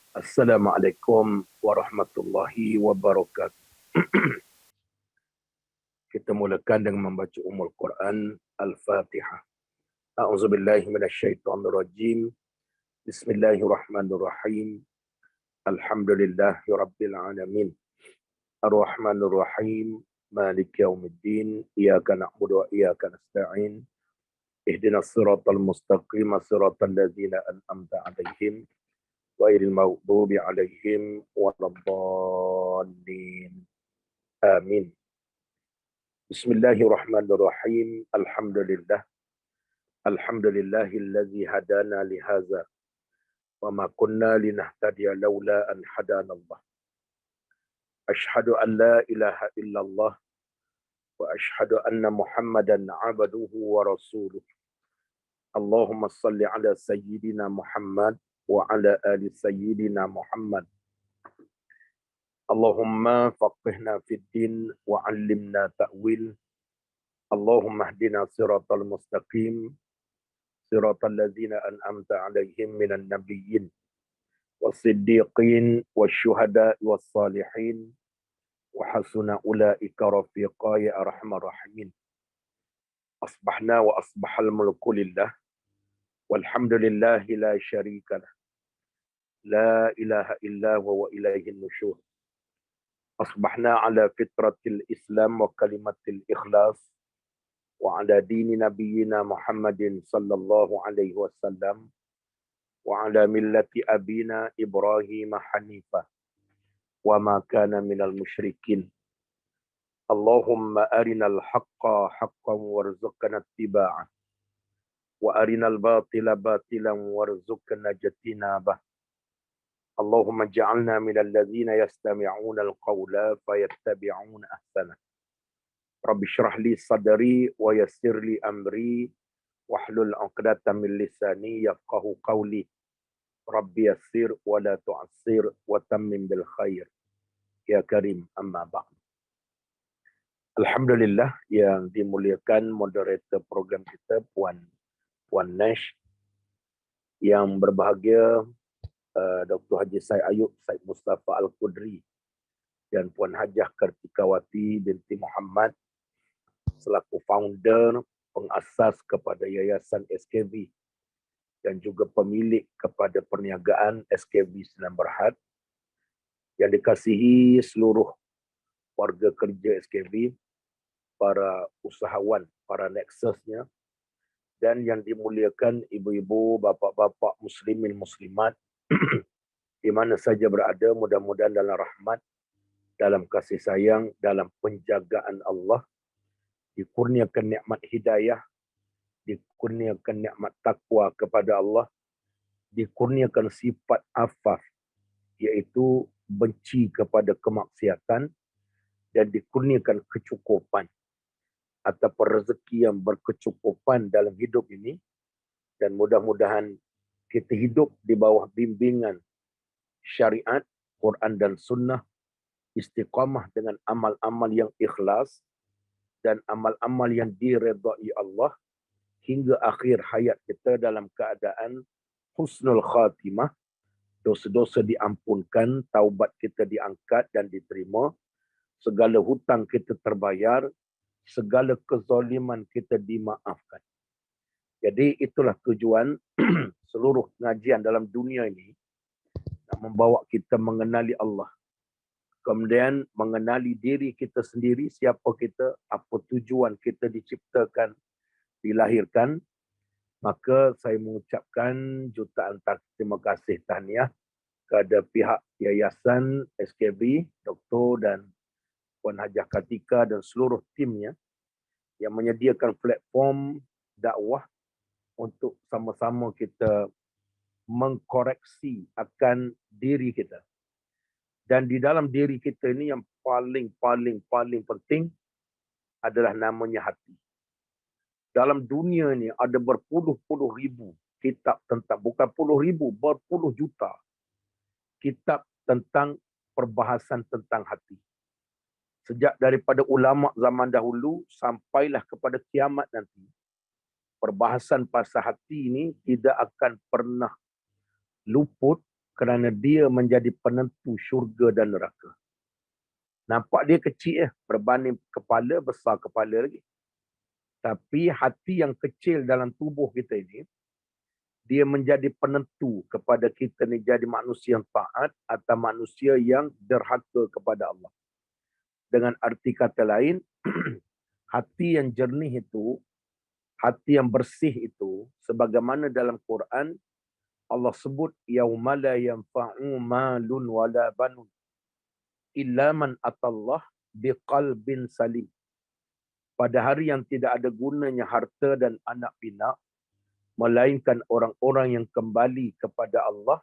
Assalamualaikum warahmatullahi wabarakatuh. Kita mulakan dengan membaca Ummul Quran Al-Fatihah. A'udzubillahi minasyaitonirrajim. Bismillahirrahmanirrahim. Alhamdulillahi rabbil alamin. Ar-Rahmanir Rahim. Maliki yaumiddin. Iyyaka na'budu wa iyyaka nasta'in. Ihdinas siratal mustaqim, siratal ladzina an'amta 'alaihim ghairil maghdubi 'alaihim waladdallin. Amin. Bismillahirrahmanirrahim. Alhamdulillah. Alhamdulillahillazi hadana lihaza. Wa ma kunna linahtadiya laula an hadana Allah. Ashhadu an la ilaha illallah. Wa ashhadu anna Muhammadan abduhu wa rasuluh. Allahumma salli ala sayyidina Muhammad wa ala ali sayyidina Muhammad. Allahumma faqihna fid din wa 'allimna ta'wil. Allahumma hdina siratal mustaqim. Siratal ladzina an'amta 'alaihim minan nabiyyin was-siddiqin wasyuhada'i was-salihin wa hasuna ulaika rafiqa ya arhamar rahimin. Asbahna wa asbahal mulku lillah walhamdulillahi la syarika lah. La ilaha illa huwa wa ilaihin nusyur. Asbahna ala fitratil Islam wa kalimatil ikhlas wa ala dini nabiyyina Muhammadin sallallahu alaihi wasallam wa ala millati abina Ibrahim hanifah wa ma kana minal musyrikin. Allahumma arinal haqqa haqqan warzuqna ittiba'ah wa arinal batila batilan warzuqna ijtinabah. Allahumma ja'alna minal ladzina yastami'una al-qawla fayattabi'una ahsanah. Rabbi shrah li sadri wa yassir li amri wahlul 'uqdatam min lisani yafqahu qawli. Rabbi yassir wa la tu'assir wa tammim bil khair. Ya Karim, amma ba'd. Alhamdulillah yang dimuliakan moderator program kita Puan Nash, yang berbahagia Dr. Haji Said Ayub Said Mustafa Al-Qudri dan Puan Hajah Kartikawati binti Muhammad selaku founder, pengasas kepada Yayasan SKV dan juga pemilik kepada perniagaan SKV Senan Berhad, yang dikasihi seluruh warga kerja SKV, para usahawan, para nexusnya, dan yang dimuliakan ibu-ibu, bapa-bapa, muslimin, muslimat, di mana saja berada, mudah-mudahan dalam rahmat, dalam kasih sayang, dalam penjagaan Allah, dikurniakan nikmat hidayah, dikurniakan nikmat takwa kepada Allah, dikurniakan sifat afaf, iaitu benci kepada kemaksiatan, dan dikurniakan kecukupan ataupun rezeki yang berkecukupan dalam hidup ini. Dan mudah-mudahan kita hidup di bawah bimbingan syariat, Quran dan Sunnah, istiqamah dengan amal-amal yang ikhlas dan amal-amal yang diredai Allah hingga akhir hayat kita dalam keadaan husnul khatimah, dosa-dosa diampunkan, taubat kita diangkat dan diterima, segala hutang kita terbayar, segala kezaliman kita dimaafkan. Jadi itulah tujuan seluruh pengajian dalam dunia ini, nak membawa kita mengenali Allah. Kemudian mengenali diri kita sendiri, siapa kita, apa tujuan kita diciptakan, dilahirkan. Maka saya mengucapkan jutaan terima kasih tahniah kepada pihak Yayasan SKB, Dr. dan Puan Hajah Kartika dan seluruh timnya yang menyediakan platform dakwah untuk sama-sama kita mengkoreksi akan diri kita. Dan di dalam diri kita ini yang paling penting adalah namanya hati. Dalam dunia ini ada berpuluh-puluh ribu kitab tentang, bukan puluh ribu, berpuluh juta kitab tentang perbahasan tentang hati. Sejak daripada ulama zaman dahulu sampailah kepada kiamat nanti, perbahasan pasal hati ini tidak akan pernah luput kerana dia menjadi penentu syurga dan neraka. Nampak dia kecil berbanding kepala, besar kepala lagi. Tapi hati yang kecil dalam tubuh kita ini, dia menjadi penentu kepada kita ni jadi manusia yang taat atau manusia yang derhaka kepada Allah. Dengan arti kata lain, hati yang jernih itu, hati yang bersih itu, sebagaimana dalam Quran, Allah sebut, yauma la yanfa'u malun wala banun illa man atallah biqalbin salim. Pada hari yang tidak ada gunanya harta dan anak pinak, melainkan orang-orang yang kembali kepada Allah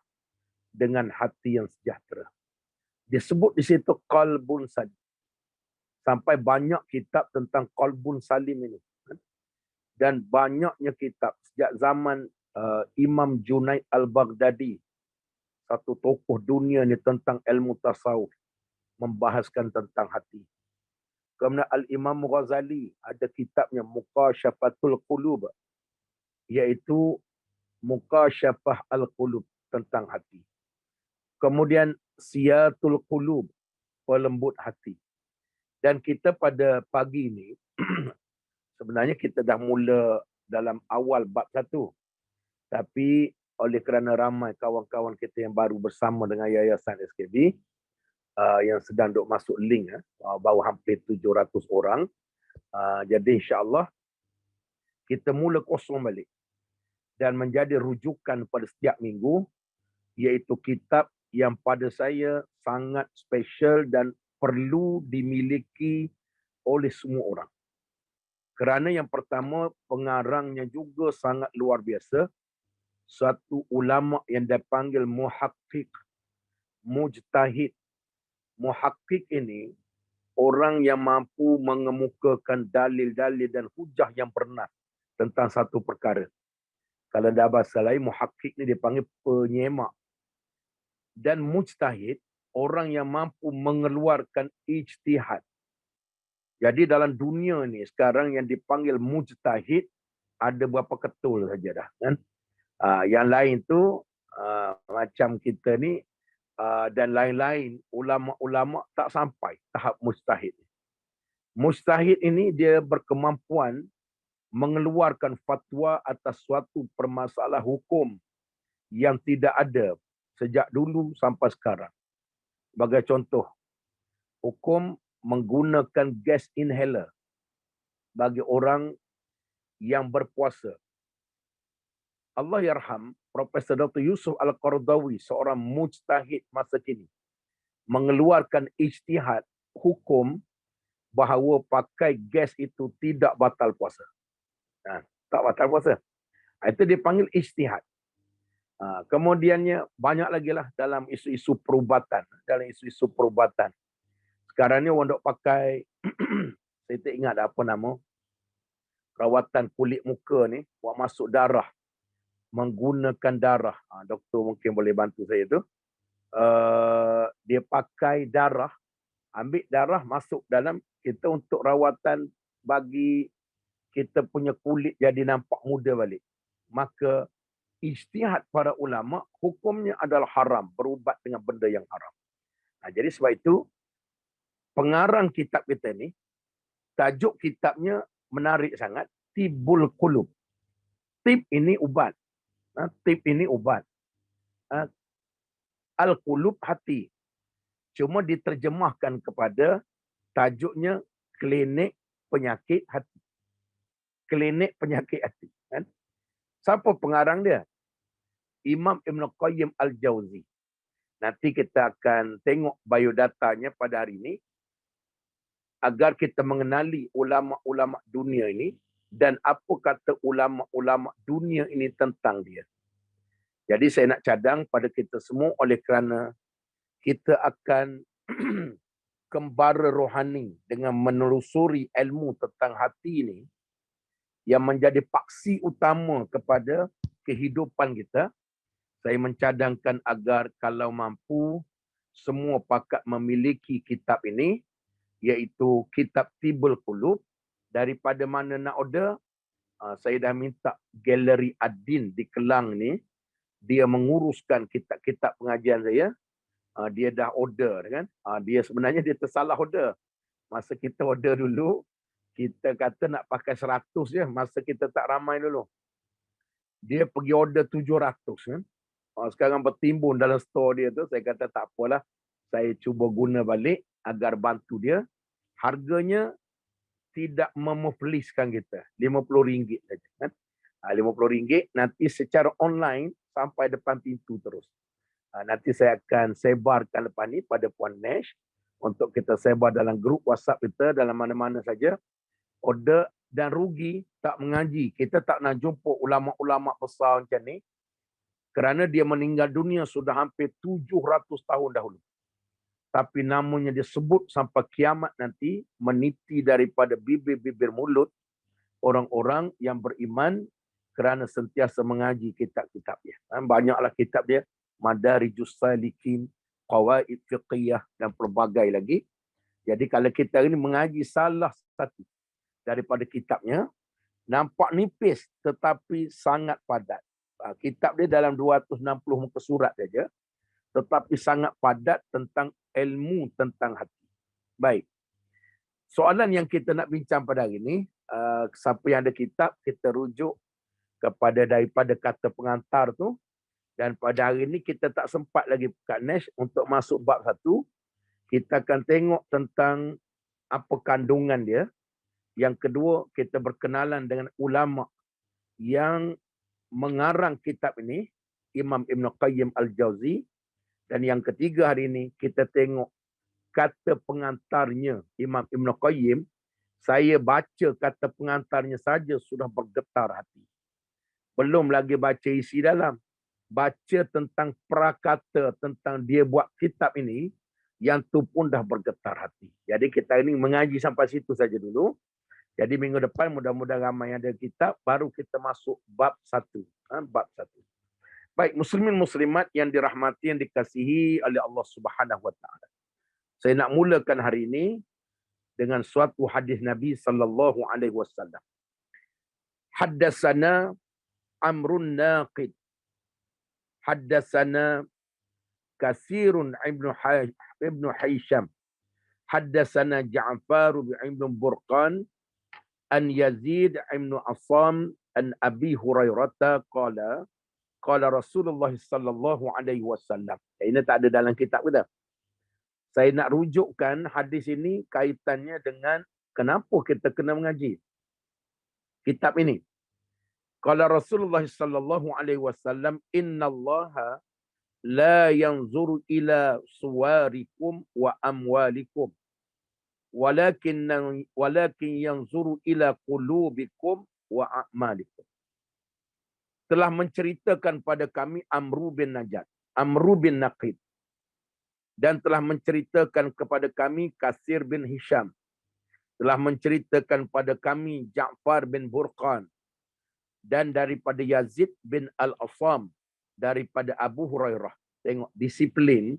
dengan hati yang sejahtera. Disebut di situ qalbun salim. Sampai banyak kitab tentang qalbun salim ini. Dan banyaknya kitab sejak zaman Imam Junaid Al-Baghdadi, satu tokoh dunia ni tentang ilmu tasawuf, membahaskan tentang hati. Kemudian Al-Imam Ghazali ada kitabnya Muqasyafatul Qulub, iaitu Muqasyafah Al-Qulub, tentang hati. Kemudian Siyatul Qulub, pelembut hati. Dan kita pada pagi ini, sebenarnya kita dah mula dalam awal bab 1. Tapi oleh kerana ramai kawan-kawan kita yang baru bersama dengan Yayasan SKB, yang sedang duk masuk link, baru hampir 700 orang. Jadi insya-Allah kita mula kosong balik dan menjadi rujukan pada setiap minggu, iaitu kitab yang pada saya sangat special dan perlu dimiliki oleh semua orang. Kerana yang pertama, pengarangnya juga sangat luar biasa. Suatu ulama yang dipanggil muhaqqiq, mujtahid. Muhaqqiq ini orang yang mampu mengemukakan dalil-dalil dan hujah yang benar tentang satu perkara. Kalau dalam bahasa lain, muhaqqiq ni dipanggil penyemak. Dan mujtahid, orang yang mampu mengeluarkan ijtihad. Jadi dalam dunia ni sekarang yang dipanggil mujtahid ada berapa ketul saja dah, kan? Yang lain tu macam kita ni dan lain-lain, ulama-ulama tak sampai tahap mujtahid. Mujtahid ini dia berkemampuan mengeluarkan fatwa atas suatu permasalahan hukum yang tidak ada sejak dulu sampai sekarang. Sebagai contoh, hukum menggunakan gas inhaler bagi orang yang berpuasa. Allah yarham Profesor Dr. Yusuf Al-Qaradawi, seorang mujtahid masa kini, mengeluarkan ijtihad hukum bahawa pakai gas itu tidak batal puasa. Tak batal puasa. Itu dipanggil ijtihad. Kemudiannya banyak lagi lah dalam isu-isu perubatan. Sekarang ni orang dok pakai, saya tak ingat apa nama, rawatan kulit muka ni, buat masuk darah. Menggunakan darah. Doktor mungkin boleh bantu saya tu. Dia pakai darah, ambil darah masuk dalam kita untuk rawatan bagi kita punya kulit jadi nampak muda balik. Maka ijtihad para ulama, hukumnya adalah haram, berubat dengan benda yang haram. Jadi sebab itu, pengarang kitab kita ni, tajuk kitabnya menarik sangat, Tibul Qulub. Tib ini ubat. Tib ini ubat. Al-Qulub, hati. Cuma diterjemahkan kepada tajuknya klinik penyakit hati. Klinik penyakit hati. Kan? Siapa pengarang dia? Imam Ibn Qayyim Al-Jauzi. Nanti kita akan tengok biodatanya pada hari ini, agar kita mengenali ulama-ulama dunia ini dan apa kata ulama-ulama dunia ini tentang dia. Jadi saya nak cadang pada kita semua, oleh kerana kita akan kembara rohani dengan menelusuri ilmu tentang hati ini yang menjadi paksi utama kepada kehidupan kita. Saya mencadangkan agar kalau mampu semua pakat memiliki kitab ini, iaitu kitab Tibul Qulub. Daripada mana nak order, saya dah minta Galeri Ad-Din di Kelang ni, dia menguruskan kitab-kitab pengajian saya, dia dah order kan. Dia sebenarnya dia tersalah order. Masa kita order dulu, kita kata nak pakai 100 je, masa kita tak ramai dulu. Dia pergi order 700 kan. Sekarang bertimbun dalam store dia tu, saya kata tak apalah. Saya cuba guna balik agar bantu dia. Harganya tidak memufliskan kita. RM50 saja kan. RM50 nanti secara online sampai depan pintu terus. Nanti saya akan sebarkan lepas ni pada Puan Nash untuk kita sebar dalam grup WhatsApp kita dalam mana-mana saja. Order dan rugi tak mengaji. Kita tak nak jumpa ulama-ulama besar macam ni kerana dia meninggal dunia sudah hampir 700 tahun dahulu. Tapi namanya disebut sampai kiamat nanti meniti daripada bibir-bibir mulut orang-orang yang beriman kerana sentiasa mengaji kitab-kitab dia. Banyaklah kitab dia. Madarijus Salikin, Qawaid Fiqhiyah dan pelbagai lagi. Jadi kalau kita ini mengaji salah satu daripada kitabnya, nampak nipis tetapi sangat padat. Kitab dia dalam 260 muka surat saja, tetapi sangat padat tentang ilmu tentang hati. Baik. Soalan yang kita nak bincang pada hari ini, siapa yang ada kitab, kita rujuk kepada daripada kata pengantar tu. Dan pada hari ini kita tak sempat lagi Kak Nesh untuk masuk bab 1. Kita akan tengok tentang apa kandungan dia. Yang kedua, kita berkenalan dengan ulama yang mengarang kitab ini, Imam Ibn Qayyim Al-Jauzi. Dan yang ketiga hari ini, kita tengok kata pengantarnya, Imam Ibn Qayyim. Saya baca kata pengantarnya saja sudah bergetar hati. Belum lagi baca isi dalam. Baca tentang prakata, tentang dia buat kitab ini, yang tu pun dah bergetar hati. Jadi kita ini mengaji sampai situ saja dulu. Jadi minggu depan mudah-mudahan ramai yang ada kitab, baru kita masuk bab 1. Bab 1. Baik, muslimin muslimat yang dirahmati, yang dikasihi oleh Allah Subhanahu wa taala. Saya nak mulakan hari ini dengan suatu hadis Nabi sallallahu alaihi wasallam. Haddatsana Amrun Naqid. Haddatsana Katsirun ibn Hisham. Haddatsana Ja'far ibn Burqan an Yazid ibn Asam an Abi Hurairah qala qala Rasulullah sallallahu alaihi wasallam. Ini tak ada dalam kitab kita. Saya nak rujukkan hadis ini kaitannya dengan kenapa kita kena mengaji kitab ini. Qala Rasulullah sallallahu alaihi wasallam, innallaha la yanzuru ila suwarikum wa amwalikum walakin yanzuru ila qulubikum wa a'malikum. Telah menceritakan pada kami Amru bin Naqid, dan telah menceritakan kepada kami Katsir bin Hisham, telah menceritakan pada kami Ja'far bin Burqan, dan daripada Yazid bin Al-Asam, daripada Abu Hurairah. Tengok disiplin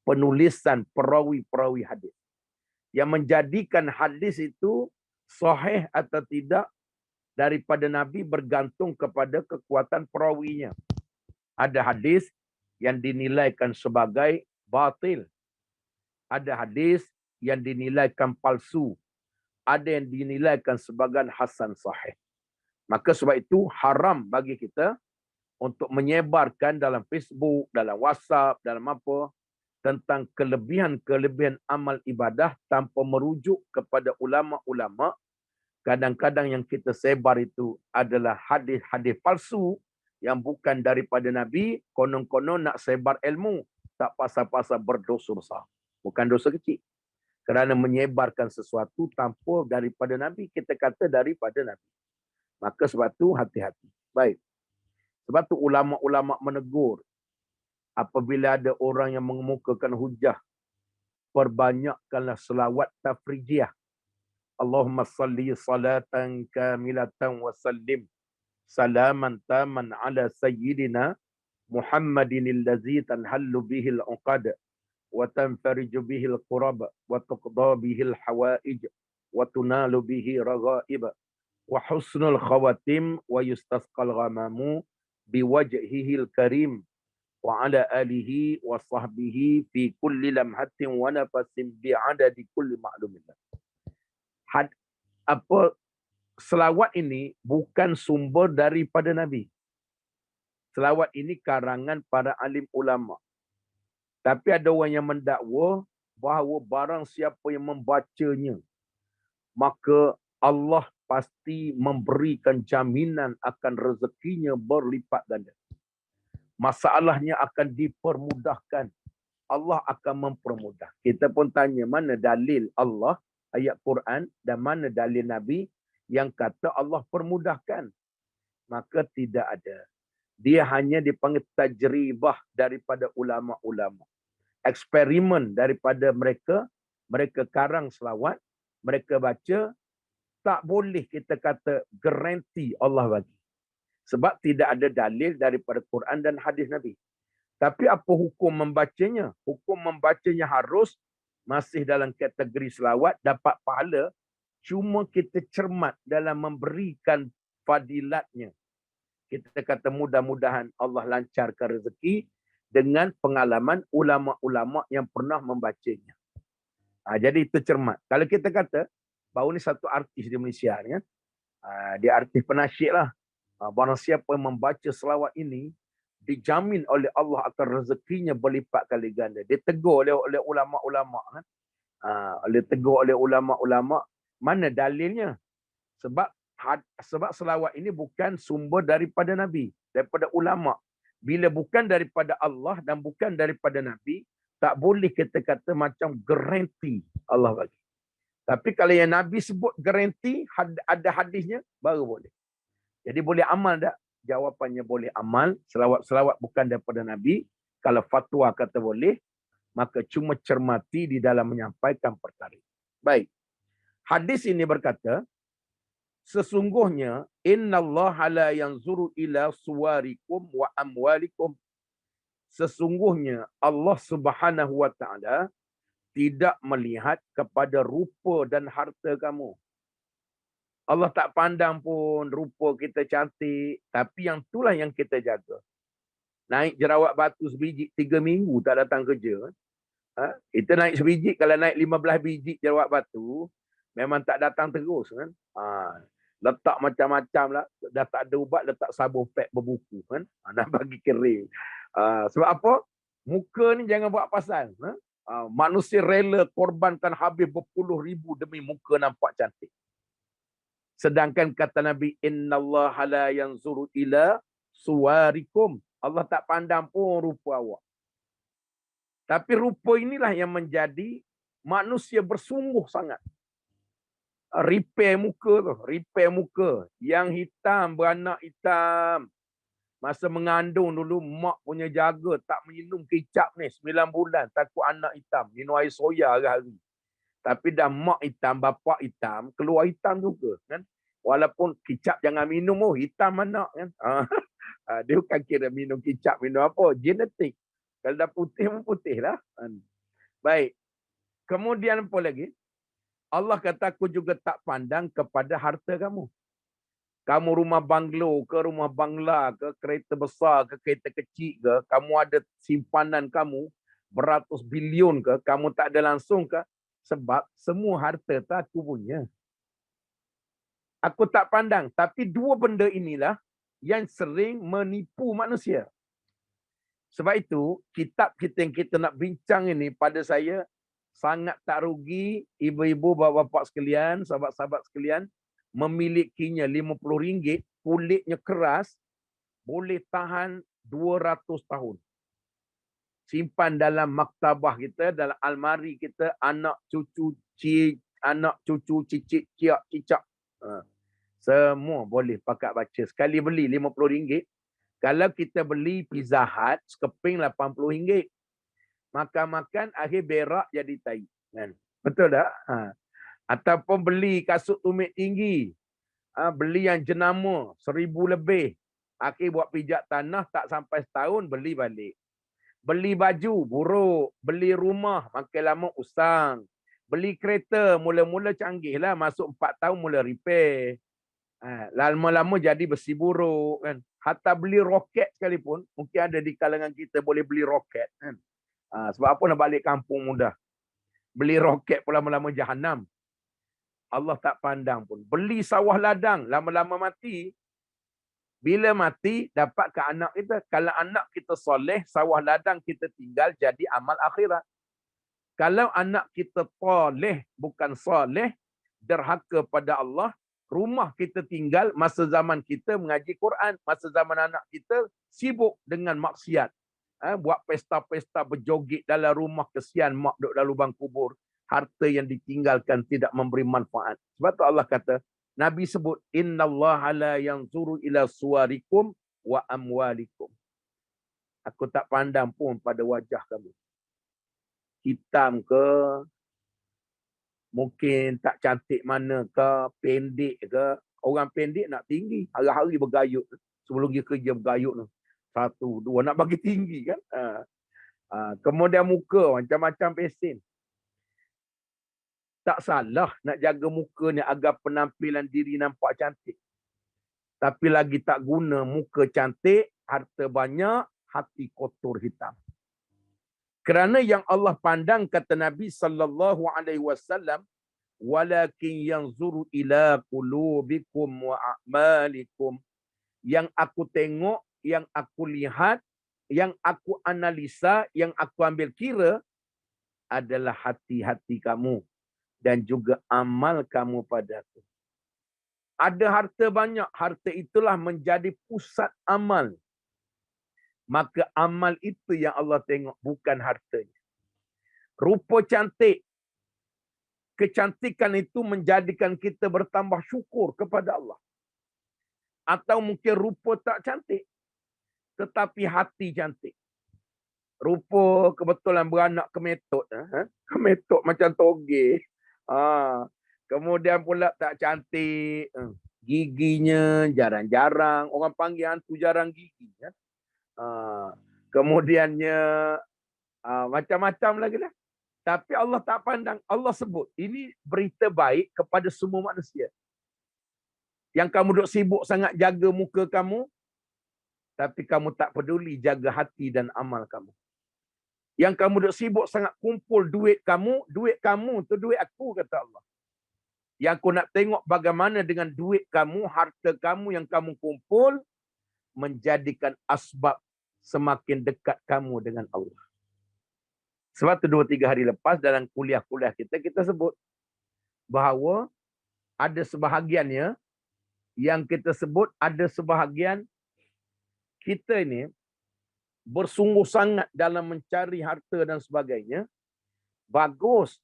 penulisan perawi-perawi hadis. Yang menjadikan hadis itu sahih atau tidak daripada Nabi bergantung kepada kekuatan perawinya. Ada hadis yang dinilaikan sebagai batil. Ada hadis yang dinilaikan palsu. Ada yang dinilaikan sebagai hasan sahih. Maka sebab itu haram bagi kita untuk menyebarkan dalam Facebook, dalam WhatsApp, dalam apa, tentang kelebihan-kelebihan amal ibadah tanpa merujuk kepada ulama-ulama. Kadang-kadang yang kita sebar itu adalah hadis-hadis palsu yang bukan daripada Nabi, konon-konon nak sebar ilmu, tak pasal-pasal berdosa besar. Bukan dosa kecil. Kerana menyebarkan sesuatu tanpa daripada Nabi, kita kata daripada Nabi. Maka sebab tu hati-hati. Baik. Sebab tu ulama-ulama menegur, apabila ada orang yang mengemukakan hujah, perbanyakkanlah selawat tafrijiyah. Allahumma salli salatan kamilatan wa sallim salaman taman ala sayyidina Muhammadin allazi tanhallu bihi al-uqad wa tanfariju bihi al-qurab wa tuqda bihi al-hawaij wa tunalu bihi raghaib wa husnul khawatim wa yustasqal ghamamu biwajhihi al-karim wa ala alihi wa sahbihi fi kulli lamhatin wa nafasin bi'adadi kulli ma'lumin. Apa selawat ini bukan sumber daripada Nabi. Selawat ini karangan para alim ulama. Tapi ada orang yang mendakwa bahawa barang siapa yang membacanya, maka Allah pasti memberikan jaminan akan rezekinya berlipat ganda. Masalahnya akan dipermudahkan. Allah akan mempermudah. Kita pun tanya mana dalil Allah, ayat Quran, dan mana dalil Nabi yang kata Allah permudahkan. Maka tidak ada. Dia hanya dipanggil tajribah daripada ulama-ulama. Eksperimen daripada mereka. Mereka karang selawat. Mereka baca. Tak boleh kita kata garanti Allah bagi. Sebab tidak ada dalil daripada Quran dan hadis Nabi. Tapi apa hukum membacanya? Hukum membacanya harus masih dalam kategori selawat, dapat pahala. Cuma kita cermat dalam memberikan fadilatnya. Kita kata mudah-mudahan Allah lancarkan rezeki dengan pengalaman ulama-ulama yang pernah membacanya. Jadi itu cermat. Kalau kita kata, baru ni satu artis di Malaysia ni, dia artis penasyid lah. Barang siapa yang membaca selawat ini, dijamin oleh Allah akan rezekinya berlipat kali ganda. Dia tegur oleh ulama-ulama. Tegur oleh ulama-ulama. Mana dalilnya? Sebab selawat ini bukan sumber daripada Nabi, daripada ulama. Bila bukan daripada Allah dan bukan daripada Nabi, tak boleh kita kata macam garanti Allah bagi. Tapi kalau yang Nabi sebut garanti, ada hadisnya, baru boleh. Jadi boleh amal tak? Jawapannya boleh amal. Selawat bukan daripada Nabi. Kalau fatwa kata boleh, maka cuma cermati di dalam menyampaikan perkara. Baik. Hadis ini berkata, sesungguhnya innallaha la yanzuru ila suwarikum wa amwalikum. Sesungguhnya Allah Subhanahu wa taala tidak melihat kepada rupa dan harta kamu. Allah tak pandang pun rupa kita cantik, tapi yang itulah yang kita jaga. Naik jerawat batu sebiji 3 minggu tak datang kerja. Kita naik sebiji, kalau naik 15 biji jerawat batu, memang tak datang terus kan. Letak macam-macam lah. Dah tak ada ubat, letak sabun pek berbuku kan. Nak bagi kering. Sebab apa? Muka ni jangan buat pasal. Manusia rela korbankan habis berpuluh ribu demi muka nampak cantik. Sedangkan kata Nabi, innallaha la yanzuru ila suwarikum. Allah tak pandang pun rupa awak. Tapi rupa inilah yang menjadi manusia bersungguh sangat. Repair muka tu, repair muka. Yang hitam, beranak hitam. Masa mengandung dulu, mak punya jaga tak minum kicap ni 9 bulan. Takut anak hitam, minum air soya hari-hari. Tapi dah mak hitam, bapak hitam, keluar hitam juga kan. Walaupun kicap jangan minum, hitam anak kan. Dia bukan kira minum kicap, minum apa, genetik. Kalau dah putih pun putih lah. Baik. Kemudian apa lagi? Allah kata, aku juga tak pandang kepada harta kamu. Kamu rumah banglo ke, rumah bangla ke, kereta besar ke, kereta kecil ke, kamu ada simpanan kamu beratus bilion ke, kamu tak ada langsung ke, sebab semua harta tu aku punya. Aku tak pandang. Tapi dua benda inilah yang sering menipu manusia. Sebab itu, kitab kita yang kita nak bincang ini, pada saya, sangat tak rugi ibu-ibu, bapa-bapa sekalian, sahabat-sahabat sekalian, memilikinya RM50, kulitnya keras, boleh tahan 200 tahun. Simpan dalam maktabah kita, dalam almari kita, anak cucu cicit, cicak. Semua boleh pakai baca. Sekali beli RM50. Kalau kita beli Pizza Hut, sekeping RM80. Makan-makan, akhir berak jadi tai. Kan? Betul tak? Ataupun beli kasut tumit tinggi. Beli yang jenama, 1000 lebih. Akhir buat pijak tanah, tak sampai setahun, beli balik. Beli baju, buruk. Beli rumah, makin lama usang. Beli kereta, mula-mula canggih lah. Masuk 4 tahun, mula repair. Lama-lama jadi besi buruk. Kan? Hatta beli roket sekalipun, mungkin ada di kalangan kita boleh beli roket. Kan? Sebab apa nak balik kampung mudah? Beli roket pun lama-lama jahanam. Allah tak pandang pun. Beli sawah ladang, lama-lama mati. Bila mati, dapatkan anak kita. Kalau anak kita soleh, sawah ladang kita tinggal jadi amal akhirat. Kalau anak kita soleh, bukan soleh, derhaka pada Allah, rumah kita tinggal masa zaman kita mengaji Quran. Masa zaman anak kita sibuk dengan maksiat. Buat pesta-pesta berjoget dalam rumah, kesian mak duduk dalam lubang kubur. Harta yang ditinggalkan tidak memberi manfaat. Sebab tu Allah kata, Nabi sebut, innallaha la yanzuru ila suwarikum wa amwalikum. Aku tak pandang pun pada wajah kamu. Hitam ke, mungkin tak cantik mana ke, pendek ke. Orang pendek nak tinggi, hari-hari bergayut. Sebelum dia kerja bergayut. 1, 2, nak bagi tinggi kan. Kemudian muka, macam-macam pesen. Tak salah nak jaga muka ni agar penampilan diri nampak cantik. Tapi lagi tak guna muka cantik, harta banyak, hati kotor hitam. Kerana yang Allah pandang, kata Nabi SAW, walakin yanzuru ila qulubikum wa a'malikum. Yang aku tengok, yang aku lihat, yang aku analisa, yang aku ambil kira adalah hati-hati kamu dan juga amal kamu padaku. Ada harta banyak, harta itulah menjadi pusat amal. Maka amal itu yang Allah tengok, bukan hartanya. Rupa cantik, kecantikan itu menjadikan kita bertambah syukur kepada Allah. Atau mungkin rupa tak cantik, tetapi hati cantik. Rupa kebetulan beranak kemetot. Kemetot macam toge. Kemudian pula tak cantik. Giginya jarang-jarang. Orang panggil hantu jarang gigi. Kemudiannya macam-macam lagi lah. Tapi Allah tak pandang. Allah sebut. Ini berita baik kepada semua manusia. Yang kamu duk sibuk sangat jaga muka kamu. Tapi kamu tak peduli jaga hati dan amal kamu. Yang kamu duk sibuk sangat kumpul duit kamu tu duit aku, kata Allah. Yang aku nak tengok bagaimana dengan duit kamu, harta kamu yang kamu kumpul, menjadikan asbab semakin dekat kamu dengan Allah. Sebab tu 2-3 hari lepas dalam kuliah-kuliah kita sebut bahawa ada sebahagiannya yang kita sebut, ada sebahagian kita ini bersungguh sangat dalam mencari harta dan sebagainya. Bagus.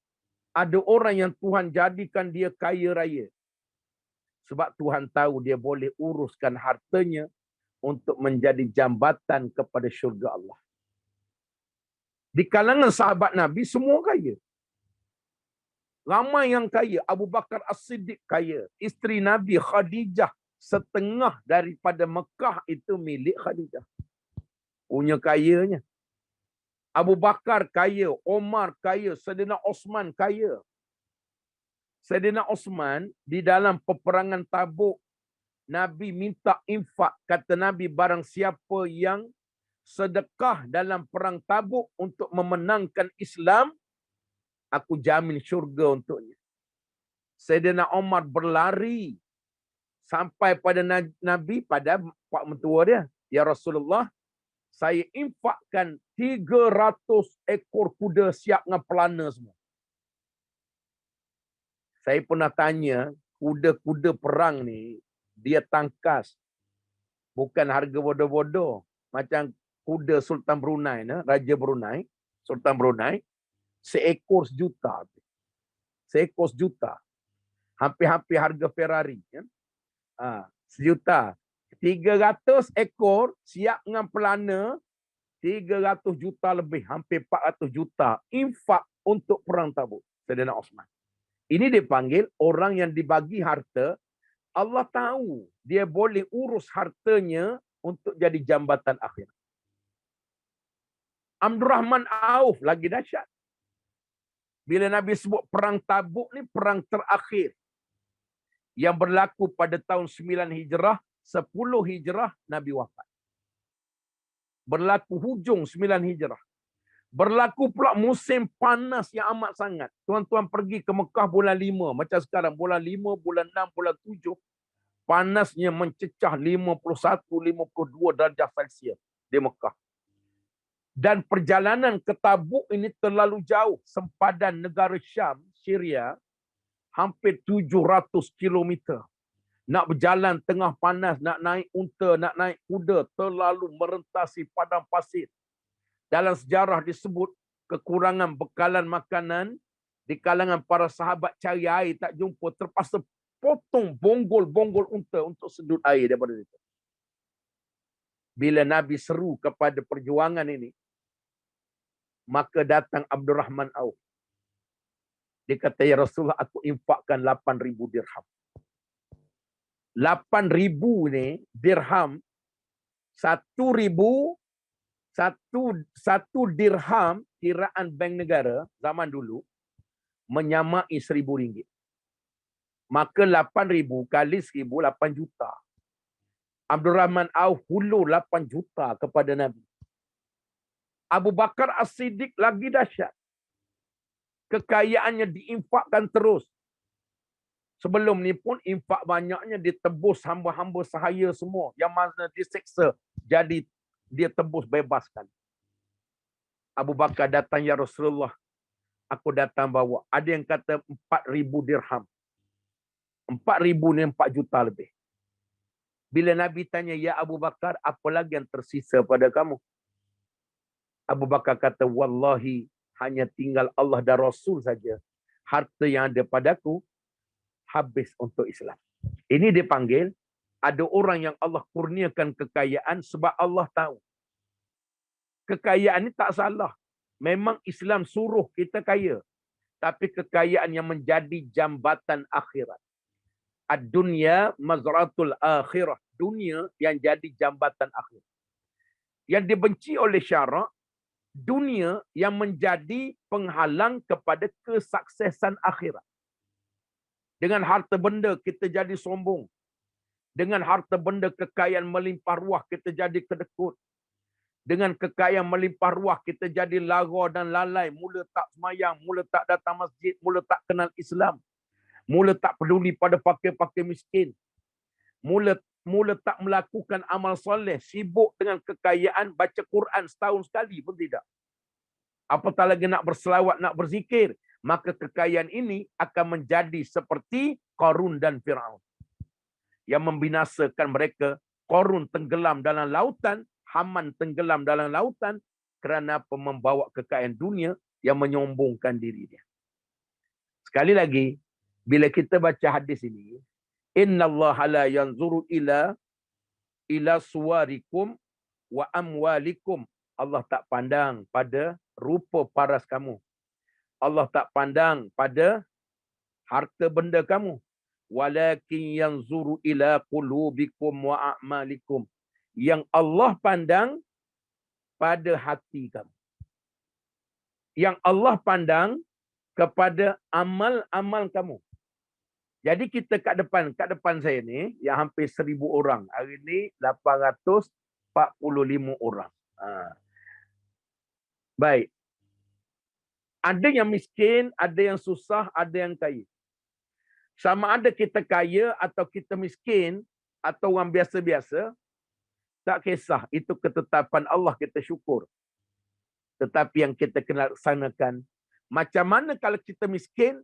Ada orang yang Tuhan jadikan dia kaya raya. Sebab Tuhan tahu dia boleh uruskan hartanya untuk menjadi jambatan kepada syurga Allah. Di kalangan sahabat Nabi, semua kaya. Ramai yang kaya. Abu Bakar As-Siddiq kaya. Isteri Nabi Khadijah, setengah daripada Mekah itu milik Khadijah. Punya kayanya. Abu Bakar kaya, Omar kaya, Saidina Osman kaya. Saidina Osman di dalam peperangan Tabuk, Nabi minta infak. Kata Nabi, barang siapa yang sedekah dalam perang Tabuk untuk memenangkan Islam, aku jamin syurga untuknya. Saidina Omar berlari sampai pada Nabi, pada pak mentua dia. Ya Rasulullah, saya infakkan 300 ekor kuda siap dengan pelana semua. Saya pernah tanya, kuda-kuda perang ni, dia tangkas. Bukan harga bodoh-bodoh. Macam kuda Sultan Brunei, Raja Brunei, Sultan Brunei, seekor sejuta. Seekor sejuta. Hampir-hampir harga Ferrari. Sejuta. 300 ekor siap dengan pelana, 300 juta lebih, hampir 400 juta infak untuk perang Tabuk. Saidina Osman. Ini dipanggil orang yang dibagi harta. Allah tahu dia boleh urus hartanya untuk jadi jambatan akhirat. Abdurrahman Auf lagi dahsyat. Bila Nabi sebut perang Tabuk ni perang terakhir yang berlaku pada tahun 9 Hijrah 10 Hijrah Nabi wafat. Berlaku hujung 9 Hijrah. Berlaku pula musim panas yang amat sangat. Tuan-tuan pergi ke Mekah bulan 5. Macam sekarang bulan 5, bulan 6, bulan 7. Panasnya mencecah 51-52 darjah Celsius di Mekah. Dan perjalanan ke Tabuk ini terlalu jauh. Sempadan negara Syam, Syria, hampir 700 km. Nak berjalan tengah panas, nak naik unta, nak naik kuda, terlalu merentasi padang pasir. Dalam sejarah disebut kekurangan bekalan makanan di kalangan para sahabat cari air tak jumpa, terpaksa potong bonggol-bonggol unta untuk sedut air daripada itu. Bila Nabi seru kepada perjuangan ini, maka datang Abdurrahman Auf. Dia kata, ya Rasulullah, aku infakkan 8,000 dirham. 8,000 ni dirham, 1 dirham kiraan bank negara zaman dulu menyamai RM1,000. Maka 8,000 kali 1,000, 8 juta. Abdul Rahman Auf hulur 8 juta kepada Nabi. Abu Bakar As-Siddiq lagi dahsyat. Kekayaannya diinfakkan terus. Sebelum ni pun infak banyaknya ditebus hamba-hamba sahaya semua. Yang mana diseksa, jadi dia tebus bebaskan. Abu Bakar datang, ya Rasulullah, aku datang bawa. Ada yang kata 4,000 dirham. 4,000 ni 4 juta lebih. Bila Nabi tanya, ya Abu Bakar, apa lagi yang tersisa pada kamu? Abu Bakar kata, wallahi, hanya tinggal Allah dan Rasul saja. Harta yang ada padaku habis untuk Islam. Ini dipanggil, ada orang yang Allah kurniakan kekayaan sebab Allah tahu. Kekayaan ini tak salah. Memang Islam suruh kita kaya. Tapi kekayaan yang menjadi jambatan akhirat. Ad-dunya mazratul akhirah. Dunia yang jadi jambatan akhirat. Yang dibenci oleh syarak, dunia yang menjadi penghalang kepada kesuksesan akhirat. Dengan harta benda kita jadi sombong. Dengan harta benda kekayaan melimpah ruah kita jadi kedekut. Dengan kekayaan melimpah ruah kita jadi lara dan lalai. Mula tak semayang, mula tak datang masjid, mula tak kenal Islam. Mula tak peduli pada fakir-fakir miskin. Mula tak melakukan amal soleh. Sibuk dengan kekayaan, baca Quran setahun sekali pun tidak. Apatah lagi nak berselawat, nak berzikir. Maka kekayaan ini akan menjadi seperti Qarun dan Firaun. Yang membinasakan mereka. Qarun tenggelam dalam lautan. Haman tenggelam dalam lautan. Kerana apa? Membawa kekayaan dunia yang menyombongkan diri dia. Sekali lagi, bila kita baca hadis ini, innallaha la yanzuru ila suwarikum wa amwalikum. Allah tak pandang pada rupa paras kamu. Allah tak pandang pada harta benda kamu. Walakin yanzuru ila qulubikum wa a'malikum. Yang Allah pandang pada hati kamu. Yang Allah pandang kepada amal-amal kamu. Jadi kita kat depan saya ni, yang hampir 1,000 orang. Hari ni 845 orang. Baik. Ada yang miskin, ada yang susah, ada yang kaya. Sama ada kita kaya atau kita miskin, atau orang biasa-biasa, tak kisah. Itu ketetapan Allah, kita syukur. Tetapi yang kita kena laksanakan, macam mana kalau kita miskin,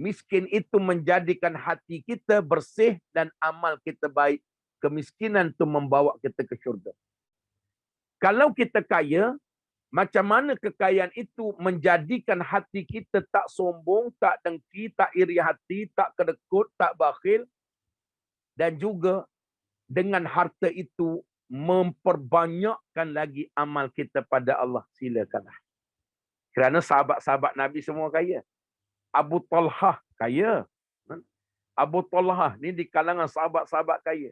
miskin itu menjadikan hati kita bersih dan amal kita baik. Kemiskinan itu membawa kita ke syurga. Kalau kita kaya, macam mana kekayaan itu menjadikan hati kita tak sombong, tak dengki, tak iri hati, tak kedekut, tak bakhil. Dan juga dengan harta itu memperbanyakkan lagi amal kita pada Allah. Silakanlah. Kerana sahabat-sahabat Nabi semua kaya. Abu Talhah kaya. Abu Talhah ni di kalangan sahabat-sahabat kaya.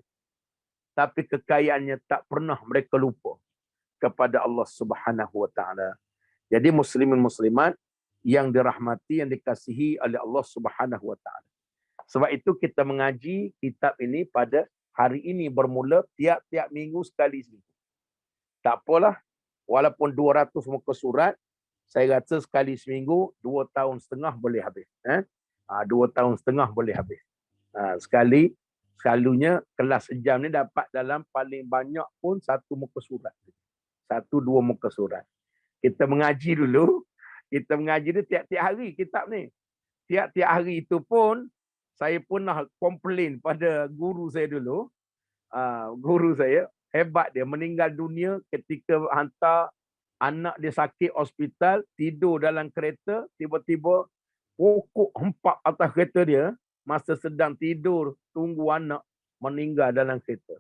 Tapi kekayaannya tak pernah mereka lupa kepada Allah Subhanahu wa taala. Jadi muslimin muslimat yang dirahmati, yang dikasihi oleh Allah Subhanahu wa taala. Sebab itu kita mengaji kitab ini pada hari ini bermula tiap-tiap minggu sekali seminggu. Tak apalah, walaupun 200 muka surat, saya rasa sekali seminggu 2 tahun setengah boleh habis. 2 tahun setengah boleh habis. Selalunya kelas sejam ni dapat dalam paling banyak pun 1 muka surat. 1-2 muka surat. Kita mengaji dulu. Kita mengaji dia tiap-tiap hari kitab ni. Tiap-tiap hari itu pun saya pernah komplain pada guru saya dulu. Guru saya hebat, dia meninggal dunia ketika hantar anak dia sakit hospital, tidur dalam kereta, tiba-tiba pokok hempap atas kereta dia masa sedang tidur tunggu anak, meninggal dalam kereta.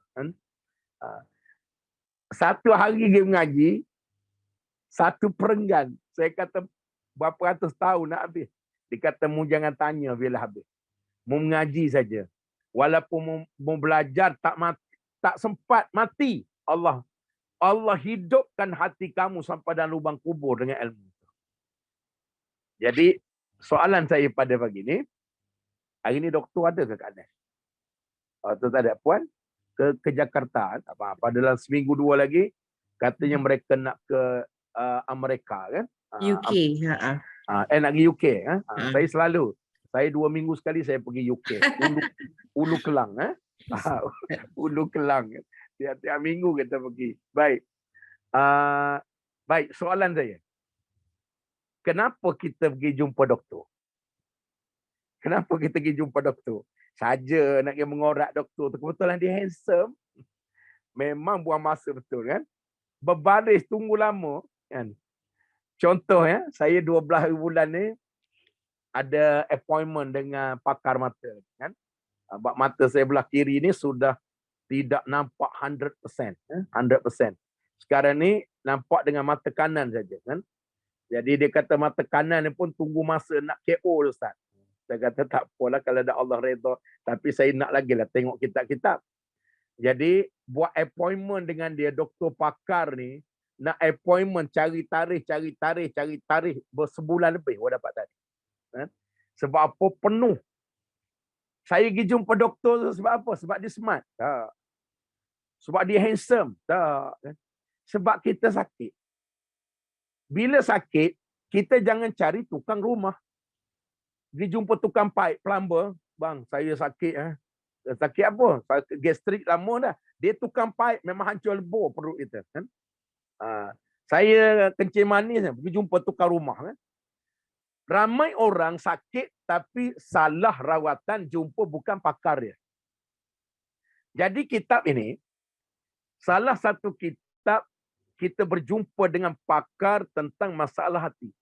Satu hari dia mengaji, satu perenggan. Saya kata berapa ratus tahun nak habis. Dia kata mu jangan tanya bila habis. Mu mengaji saja. Walaupun mu belajar tak sempat mati. Allah hidupkan hati kamu sampai dalam lubang kubur dengan ilmu. Jadi soalan saya pada pagi ni, hari ni doktor ada ke kat Anas? Atau tak ada, puan? Ke Jakarta, apa dalam seminggu 2 lagi katanya mereka nak ke Amerika kan? UK. Nak pergi UK. Saya selalu, saya 2 minggu sekali saya pergi UK. Ulu Kelang. Ulu Kelang. Tiap-tiap minggu kita pergi. Baik. Baik, soalan saya. Kenapa kita pergi jumpa doktor? Kenapa kita pergi jumpa doktor? Saja nak mengorak doktor tu. Kebetulan dia handsome. Memang buang masa betul kan? Berbaris tunggu lama kan? Contoh ya, saya 12 bulan ni ada appointment dengan pakar mata kan. Sebab mata saya belah kiri ni sudah tidak nampak 100%. 100%. Sekarang ni nampak dengan mata kanan saja kan. Jadi dia kata mata kanan ni pun tunggu masa nak KO Ustaz. Saya kata tak apalah kalau ada Allah redha. Tapi saya nak lagi lah tengok kitab-kitab. Jadi buat appointment dengan dia, doktor pakar ni, nak appointment cari tarikh bersebulan lebih awak dapat tadi. Sebab apa? Penuh. Saya pergi jumpa doktor sebab apa? Sebab dia smart. Tak. Sebab dia handsome. Tak. Sebab kita sakit. Bila sakit, kita jangan cari tukang rumah. Pergi jumpa tukang pipe, plumber. Bang, saya sakit. Sakit apa? Gastrik lama dah. Dia tukang pipe, memang hancur lebur perut kita. Kan? Saya kencing manis, pergi jumpa tukang rumah. Kan? Ramai orang sakit tapi salah rawatan, jumpa bukan pakar dia. Jadi kitab ini, salah satu kitab kita berjumpa dengan pakar tentang masalah hati.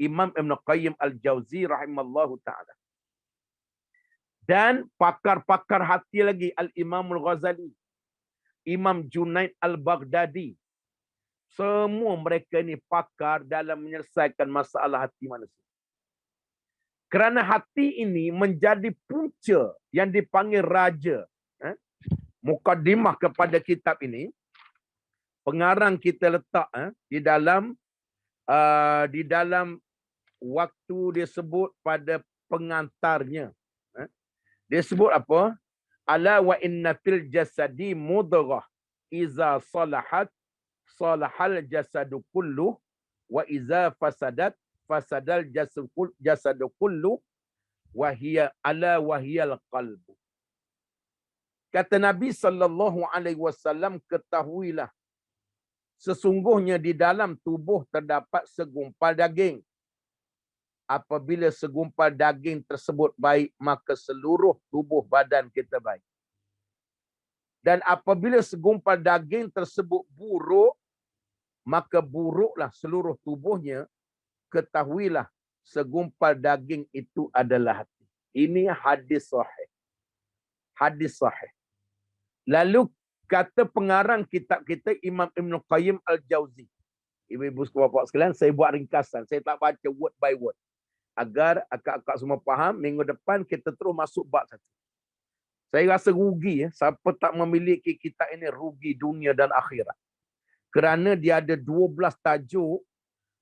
Imam Ibn Qayyim Al-Jauzi rahimallahu ta'ala. Dan pakar-pakar hati lagi, Al-Imam Al-Ghazali, Imam Junaid Al-Baghdadi. Semua mereka ni pakar dalam menyelesaikan masalah hati manusia. Kerana hati ini menjadi punca yang dipanggil raja. Mukaddimah kepada kitab ini, pengarang kita letak di dalam waktu dia sebut pada pengantarnya. Dia sebut apa? Ala wa inna fil jasadi mudghah iza salahat salahal jasadu kullu wa iza fasadat fasadal jasadu kullu wa hiya ala wa hiyal qalbu. Kata Nabi SAW, ketahuilah sesungguhnya di dalam tubuh terdapat segumpal daging. Apabila segumpal daging tersebut baik, maka seluruh tubuh badan kita baik. Dan apabila segumpal daging tersebut buruk, maka buruklah seluruh tubuhnya. Ketahuilah segumpal daging itu adalah hati. Ini hadis sahih. Hadis sahih. Lalu kata pengarang kitab kita, Imam Ibn Qayyim Al-Jauzi. Ibu-ibu bapak sekalian, saya buat ringkasan. Saya tak baca word by word. Agar akak-akak semua faham, minggu depan kita terus masuk bab satu. Saya rasa rugi. Siapa tak memiliki kitab ini, rugi dunia dan akhirat. Kerana dia ada 12 tajuk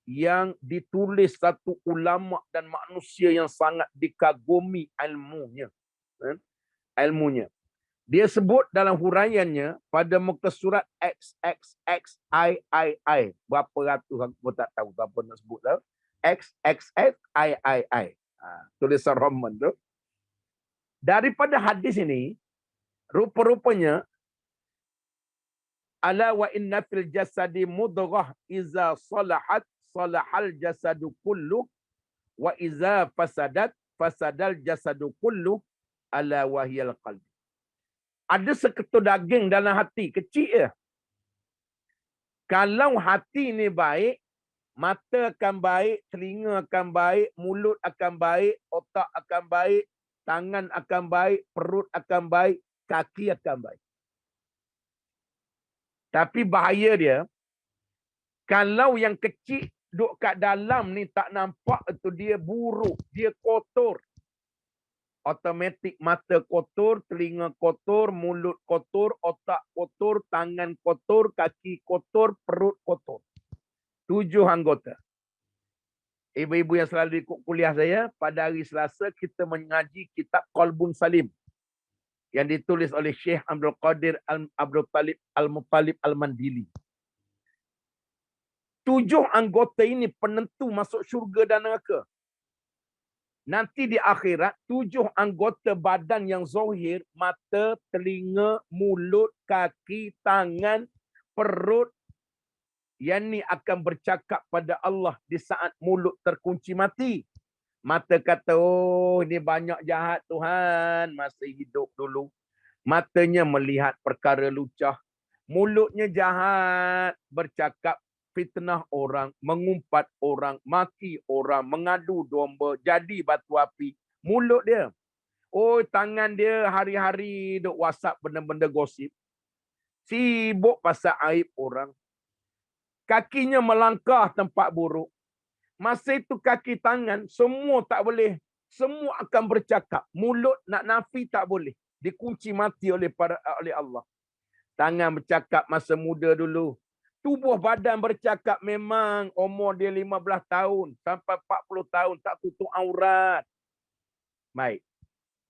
yang ditulis satu ulama dan manusia yang sangat dikagumi ilmunya. Ilmunya. Dia sebut dalam huraiannya pada muka surat XXXIII. Berapa ratus aku pun tak tahu apa nak sebut lah. XXXIII. Tulisan Roman tu. Daripada hadis ini, rupa-rupanya ala wa inna fil jasadi mudghah iza salahat salahal jasadu kullu wa iza fasadat fasadal jasadu kullu ala wahiyal qalb. Ada seketul daging dalam hati, kecil je. Kalau hati ni baik, mata akan baik, telinga akan baik, mulut akan baik, otak akan baik, tangan akan baik, perut akan baik, kaki akan baik. Tapi bahaya dia, kalau yang kecil duduk kat dalam ni tak nampak itu dia buruk, dia kotor. Automatik mata kotor, telinga kotor, mulut kotor, otak kotor, tangan kotor, kaki kotor, perut kotor. 7 anggota. Ibu-ibu yang selalu ikut kuliah saya, pada hari Selasa kita mengaji kitab Qalbun Salim yang ditulis oleh Syekh Abdul Qadir Abdul Talib Al-Muttalib Al-Mandili. 7 anggota ini penentu masuk syurga dan neraka. Nanti di akhirat, 7 anggota badan yang zahir, mata, telinga, mulut, kaki, tangan, perut, yang ni akan bercakap pada Allah di saat mulut terkunci mati. Mata kata, oh ini banyak jahat Tuhan masa hidup dulu. Matanya melihat perkara lucah. Mulutnya jahat, bercakap fitnah orang, mengumpat orang, maki orang, mengadu domba, jadi batu api. Mulut dia. Oh, tangan dia hari-hari duk WhatsApp benda-benda gosip. Sibuk pasal aib orang. Kakinya melangkah tempat buruk. Masa itu kaki tangan, semua tak boleh. Semua akan bercakap. Mulut nak nafi tak boleh. Dikunci mati oleh Allah. Tangan bercakap masa muda dulu. Tubuh badan bercakap memang umur dia 15 tahun sampai 40 tahun tak tutup aurat. Baik.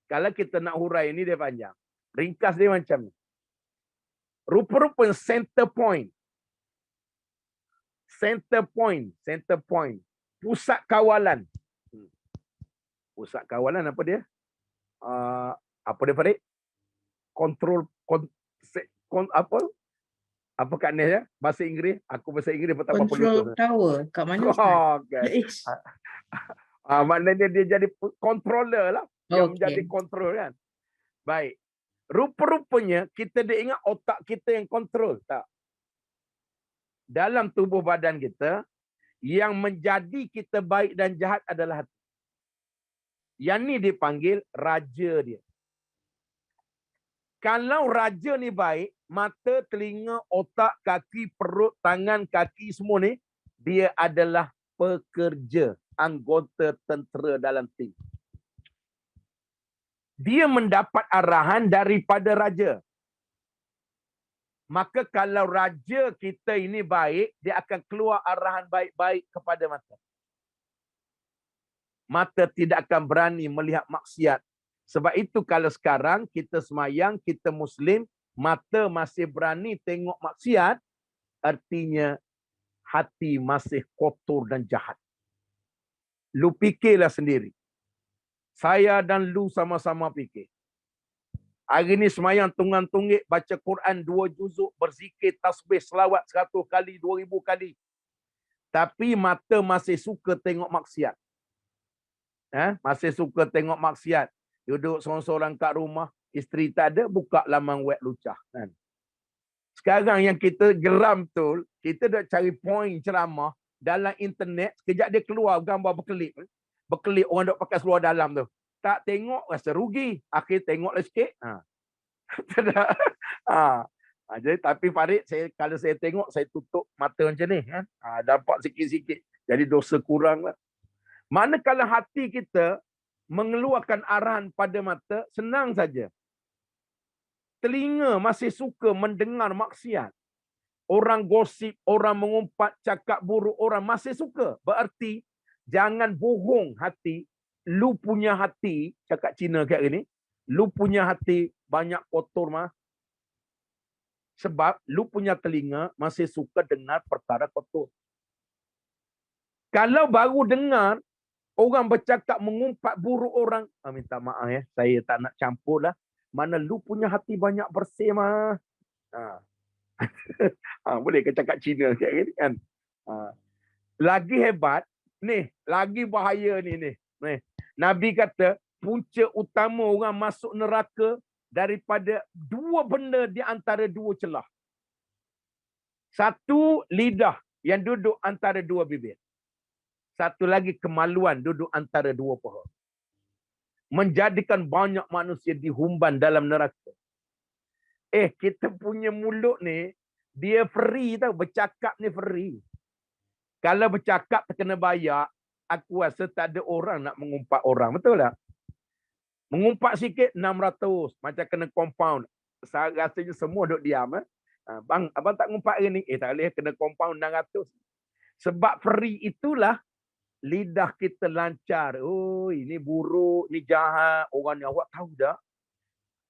Kalau kita nak hurai ini dia panjang. Ringkas dia macam ni. Rupa-rupa center point. Center point. Pusat kawalan. Pusat kawalan apa dia? Apa dia Farid? Kontrol apa? Apa kat ni ya? Bahasa Inggeris. Aku bahasa Inggeris tak apa. Control tower. Kat mana? Oh, okay. Maknanya dia jadi controller lah. Yang menjadi kontrol kan. Baik. Rupa-rupanya kita dia ingat otak kita yang kontrol. Tak. Dalam tubuh badan kita, yang menjadi kita baik dan jahat adalah hati. Yang ni dipanggil raja dia. Kalau raja ni baik, mata, telinga, otak, kaki, perut, tangan, kaki semua ni, dia adalah pekerja, anggota tentera dalam tim. Dia mendapat arahan daripada raja. Maka kalau raja kita ini baik, dia akan keluar arahan baik-baik kepada mata. Mata tidak akan berani melihat maksiat. Sebab itu kalau sekarang kita semayang, kita Muslim, mata masih berani tengok maksiat, artinya hati masih kotor dan jahat. Lu fikirlah sendiri. Saya dan lu sama-sama fikir. Hari ni semayang tunggang-tunggik, baca Quran 2 juzuk, berzikir, tasbih, selawat 100 kali, 2000 kali. Tapi mata masih suka tengok maksiat. Masih suka tengok maksiat. Duduk seorang-seorang kat rumah, isteri tak ada, buka laman web lucah. Kan? Sekarang yang kita geram betul, kita dah cari point ceramah dalam internet, sekejap dia keluar gambar berkelip. Berkelip orang duk pakai seluar dalam tu. Tak tengok, rasa rugi. Akhir tengoklah sikit. Jadi, tapi Farid, kalau saya tengok, saya tutup mata macam ni. Kan? Dapat sikit-sikit. Jadi dosa kurang lah. Manakala hati kita mengeluarkan arahan pada mata, senang saja. Telinga masih suka mendengar maksiat. Orang gosip, orang mengumpat, cakap buruk orang masih suka. Berarti, jangan bohong hati. Lu punya hati, cakap Cina kat ni, Lu punya hati banyak kotor mah. Sebab lu punya telinga masih suka dengar perkara kotor. Kalau baru dengar orang bercakap mengumpat buruk orang, minta maaf ya, saya tak nak campur lah. Mana lu punya hati banyak bersih mah. Boleh ke cakap Cina sikit kan? Lagi hebat, lagi bahaya ni. Nabi kata, punca utama orang masuk neraka daripada dua benda di antara dua celah. Satu, lidah yang duduk antara dua bibir. Satu lagi, kemaluan duduk antara dua paha. Menjadikan banyak manusia dihumban dalam neraka. Kita punya mulut ni, dia free tau. Bercakap ni free. Kalau bercakap terkena bayar, aku rasa tak ada orang nak mengumpat orang. Betul tak? Mengumpat sikit 600. Macam kena compound. Rasanya semua duduk diam. Bang, abang tak ngumpat hari ni? Tak boleh, kena compound 600. Sebab free itulah lidah kita lancar. Oh, ini buruk, ni jahat. Orang ni awak tahu tak?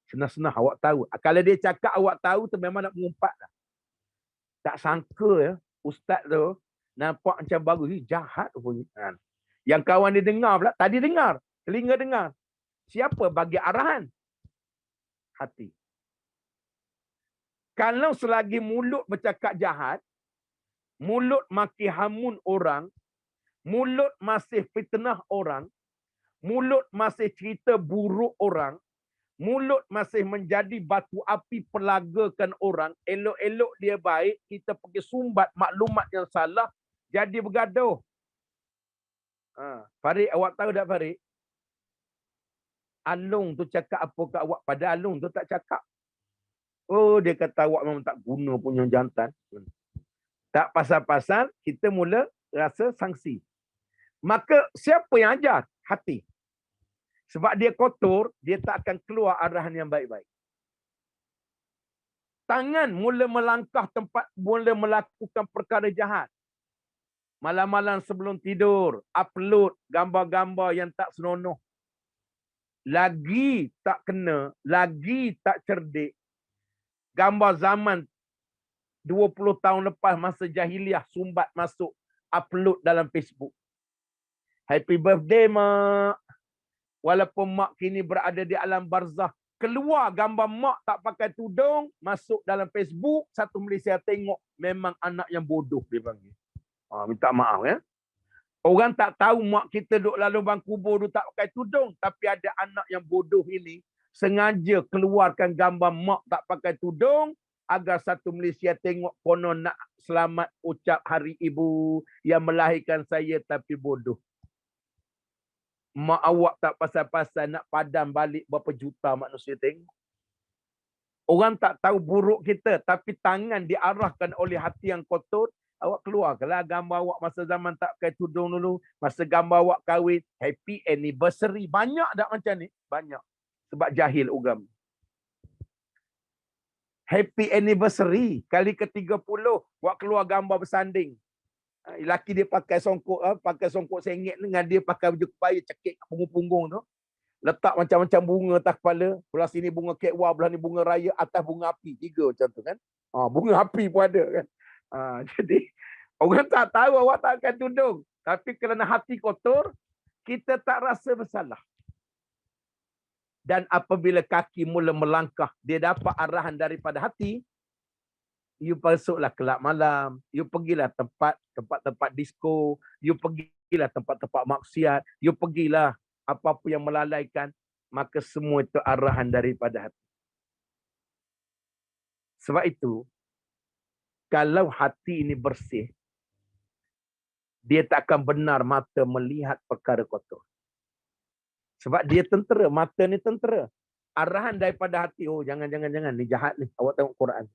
Senang-senang awak tahu. Kalau dia cakap awak tahu tu memang nak mengumpat lah. Tak sangka ya, ustaz tu nampak macam bagus, jahat punya. Yang kawan dia dengar pula, tadi dengar, telinga dengar. Siapa bagi arahan? Hati. Kalau selagi mulut bercakap jahat, mulut maki hamun orang, mulut masih fitnah orang, mulut masih cerita buruk orang, mulut masih menjadi batu api pelagakan orang, elok-elok dia baik, kita pergi sumbat maklumat yang salah, jadi bergaduh. Farid, awak tahu tak Farid? Alung tu cakap apa kat awak, pada Alung tu tak cakap. Oh, dia kata awak memang tak guna punya jantan. Tak pasal-pasal, kita mula rasa sanksi. Maka siapa yang ajar? Hati. Sebab dia kotor, dia tak akan keluar arahan yang baik-baik. Tangan mula melangkah tempat, mula melakukan perkara jahat. Malam-malam sebelum tidur, upload gambar-gambar yang tak senonoh. Lagi tak kena, lagi tak cerdik. Gambar zaman 20 tahun lepas masa jahiliah, sumbat masuk, upload dalam Facebook. Happy birthday, Mak. Walaupun mak kini berada di alam barzah, keluar gambar mak tak pakai tudung, masuk dalam Facebook, satu Malaysia tengok, memang anak yang bodoh dia panggil. Minta maaf ya. Orang tak tahu mak kita duduk lalu bang kubur tu tak pakai tudung, tapi ada anak yang bodoh ini sengaja keluarkan gambar mak tak pakai tudung agar satu Malaysia tengok konon nak selamat ucap hari ibu yang melahirkan saya tapi bodoh. Mak awak tak pasal-pasal nak padam balik berapa juta manusia tengok. Orang tak tahu buruk kita, tapi tangan diarahkan oleh hati yang kotor. Awak keluarkanlah gambar awak masa zaman tak pakai tudung dulu. Masa gambar awak kahwin, happy anniversary. Banyak tak macam ni? Banyak. Sebab jahil agama. Happy anniversary. Kali ke-30, awak keluar gambar bersanding. Laki dia pakai songkok sengit dengan dia pakai baju kebaya cekik punggung-punggung tu. Letak macam-macam bunga atas kepala. Belah sini bunga kekwa, belah ni bunga raya, atas bunga api. 3 macam tu kan. Bunga api pun ada kan. Jadi orang tak tahu awak tak akan tudung. Tapi kerana hati kotor, kita tak rasa bersalah. Dan apabila kaki mula melangkah, dia dapat arahan daripada hati, you masuklah kelab malam, you pergilah tempat-tempat disko, you pergilah tempat-tempat maksiat, you pergilah apa-apa yang melalaikan, maka semua itu arahan daripada hati. Sebab itu, kalau hati ini bersih, dia tak akan benar mata melihat perkara kotor. Sebab dia tentera, mata ni tentera. Arahan daripada hati, oh jangan, ni jahat ni, awak tengok Quran.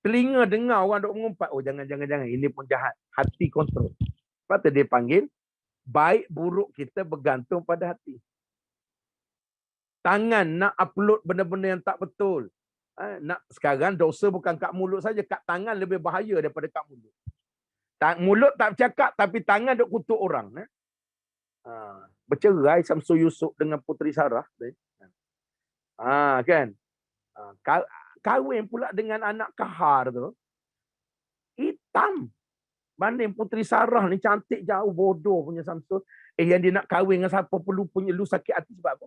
Telinga dengar orang duk mengumpat, oh jangan, ini pun jahat. Hati kontrol. Lepas tu dia panggil, baik buruk kita bergantung pada hati. Tangan nak upload benda-benda yang tak betul. Sekarang dosa bukan kat mulut saja, kat tangan lebih bahaya daripada kat mulut. Mulut tak bercakap, tapi tangan duk kutuk orang. Bercerai Samsul Yusof dengan Puteri Sarah. Kan? Kahwin pula dengan anak kahar tu, hitam. Banding Puteri Sarah ni cantik jauh, bodoh punya Samsul. Yang dia nak kahwin dengan siapa perlu punya lu sakit hati sebab apa?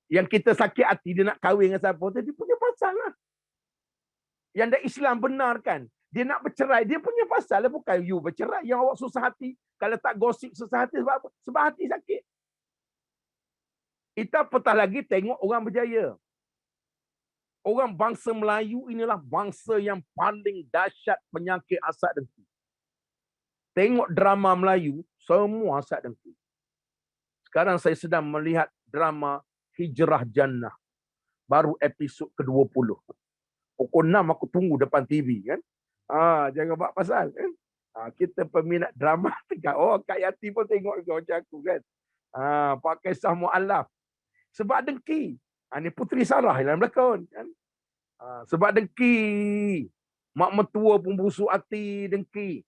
Yang kita sakit hati dia nak kahwin dengan siapa tu, dia punya pasal lah. Yang dah Islam benarkan, dia nak bercerai, dia punya pasal lah. Bukan you bercerai. Yang awak susah hati, kalau tak gosip susah hati sebab apa? Sebab hati sakit. Kita apatah lagi tengok orang berjaya. Orang bangsa Melayu inilah bangsa yang paling dahsyat penyakit hasad dengki. Tengok drama Melayu, semua hasad dengki. Sekarang saya sedang melihat drama Hijrah Jannah. Baru episod ke-20. Pukul 6 aku tunggu depan TV kan. Jangan buat pasal kan. Kita peminat drama tegak. Kak Yati pun tengok juga macam aku kan. Pakai Kisah Mu'allaf. Sebab dengki. Ni Puteri Sarah yang berlakon kan. Sebab dengki. Mak mertua pun busuk hati dengki.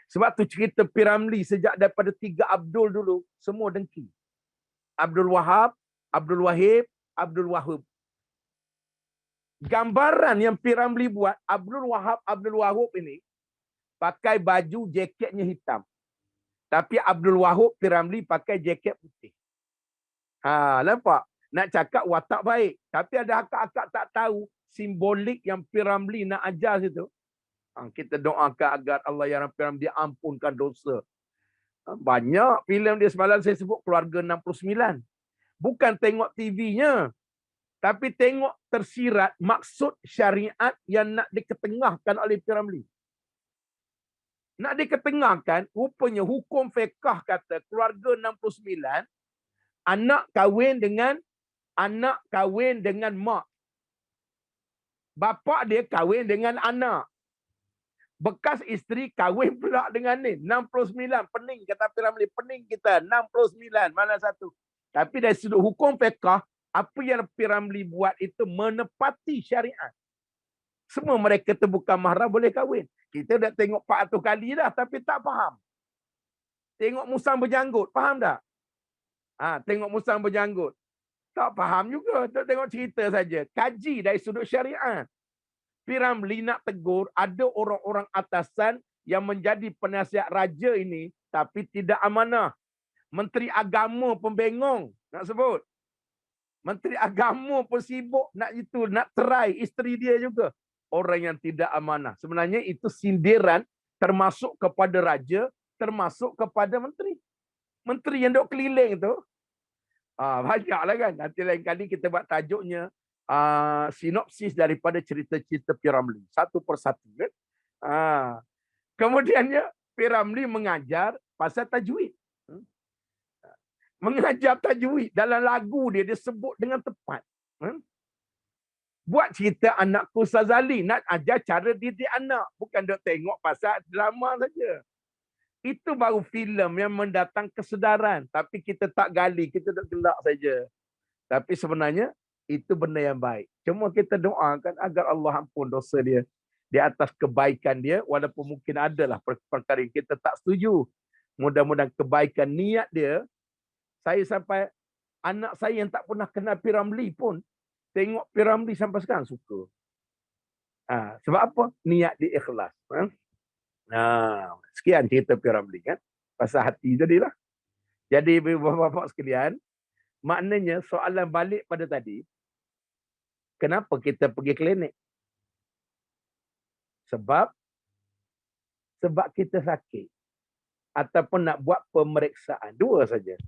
Sebab tu cerita Piramli sejak daripada 3 Abdul dulu, semua dengki. Abdul Wahab, Abdul Wahib, Abdul Wahub. Gambaran yang Piramli buat, Abdul Wahab, Abdul Wahub ini pakai baju jaketnya hitam. Tapi Abdul Wahub Piramli pakai jaket putih. Nampak? Nak cakap watak baik. Tapi ada akak-akak tak tahu simbolik yang Piramli nak ajar situ. Kita doakan agar Allah yang Piramli dia ampunkan dosa. Banyak filem dia semalam saya sebut Keluarga 69. Bukan tengok TV-nya. Tapi tengok tersirat maksud syariat yang nak diketengahkan oleh Piramli. Nak diketengahkan, rupanya hukum fiqh kata Keluarga 69, anak kahwin dengan mak. Bapa dia kahwin dengan anak. Bekas isteri kahwin pula dengan ni. 69. Pening kata Piramli. Pening kita. 69. Mana satu. Tapi dari sudut hukum fiqh, apa yang Piramli buat itu menepati syariat. Semua mereka tu bukan mahram boleh kahwin. Kita dah tengok 400 kali dah tapi tak faham. Tengok musang berjanggut. Faham tak? Tengok musang berjanggut. Tak faham juga. Tak tengok cerita saja. Kaji dari sudut syariat. Piramli nak tegur ada orang-orang atasan yang menjadi penasihat raja ini tapi tidak amanah. Menteri Agama pun bengong nak sebut. Menteri Agama pun sibuk nak try isteri dia juga. Orang yang tidak amanah. Sebenarnya itu sindiran termasuk kepada raja, termasuk kepada menteri. Menteri yang duk keliling tu. Banyaklah kan. Nanti lain kali kita buat tajuknya sinopsis daripada cerita-cerita Piramli. Satu persatu kan. Kemudiannya Piramli mengajar pasal tajwid. Mengajar tajwid. Dalam lagu dia sebut dengan tepat. Buat cerita Anakku Sazali. Nak ajar cara didik anak. Bukan duk tengok pasal drama saja. Itu baru filem yang mendatang kesedaran. Tapi kita tak gali. Kita duk gelak saja. Tapi sebenarnya itu benda yang baik. Cuma kita doakan agar Allah ampun dosa dia. Di atas kebaikan dia. Walaupun mungkin adalah perkara yang kita tak setuju. Mudah-mudahan kebaikan niat dia. Saya sampai anak saya yang tak pernah kenal Piramli pun. Tengok Piramli sampai sekarang suka. Sebab apa? Niat dia ikhlas. Sekian cerita Piramli kan. Pasal hati tadilah. Jadi bapak-bapak sekalian. Maknanya soalan balik pada tadi. Kenapa kita pergi klinik? Sebab kita sakit. Ataupun nak buat pemeriksaan. Dua saja.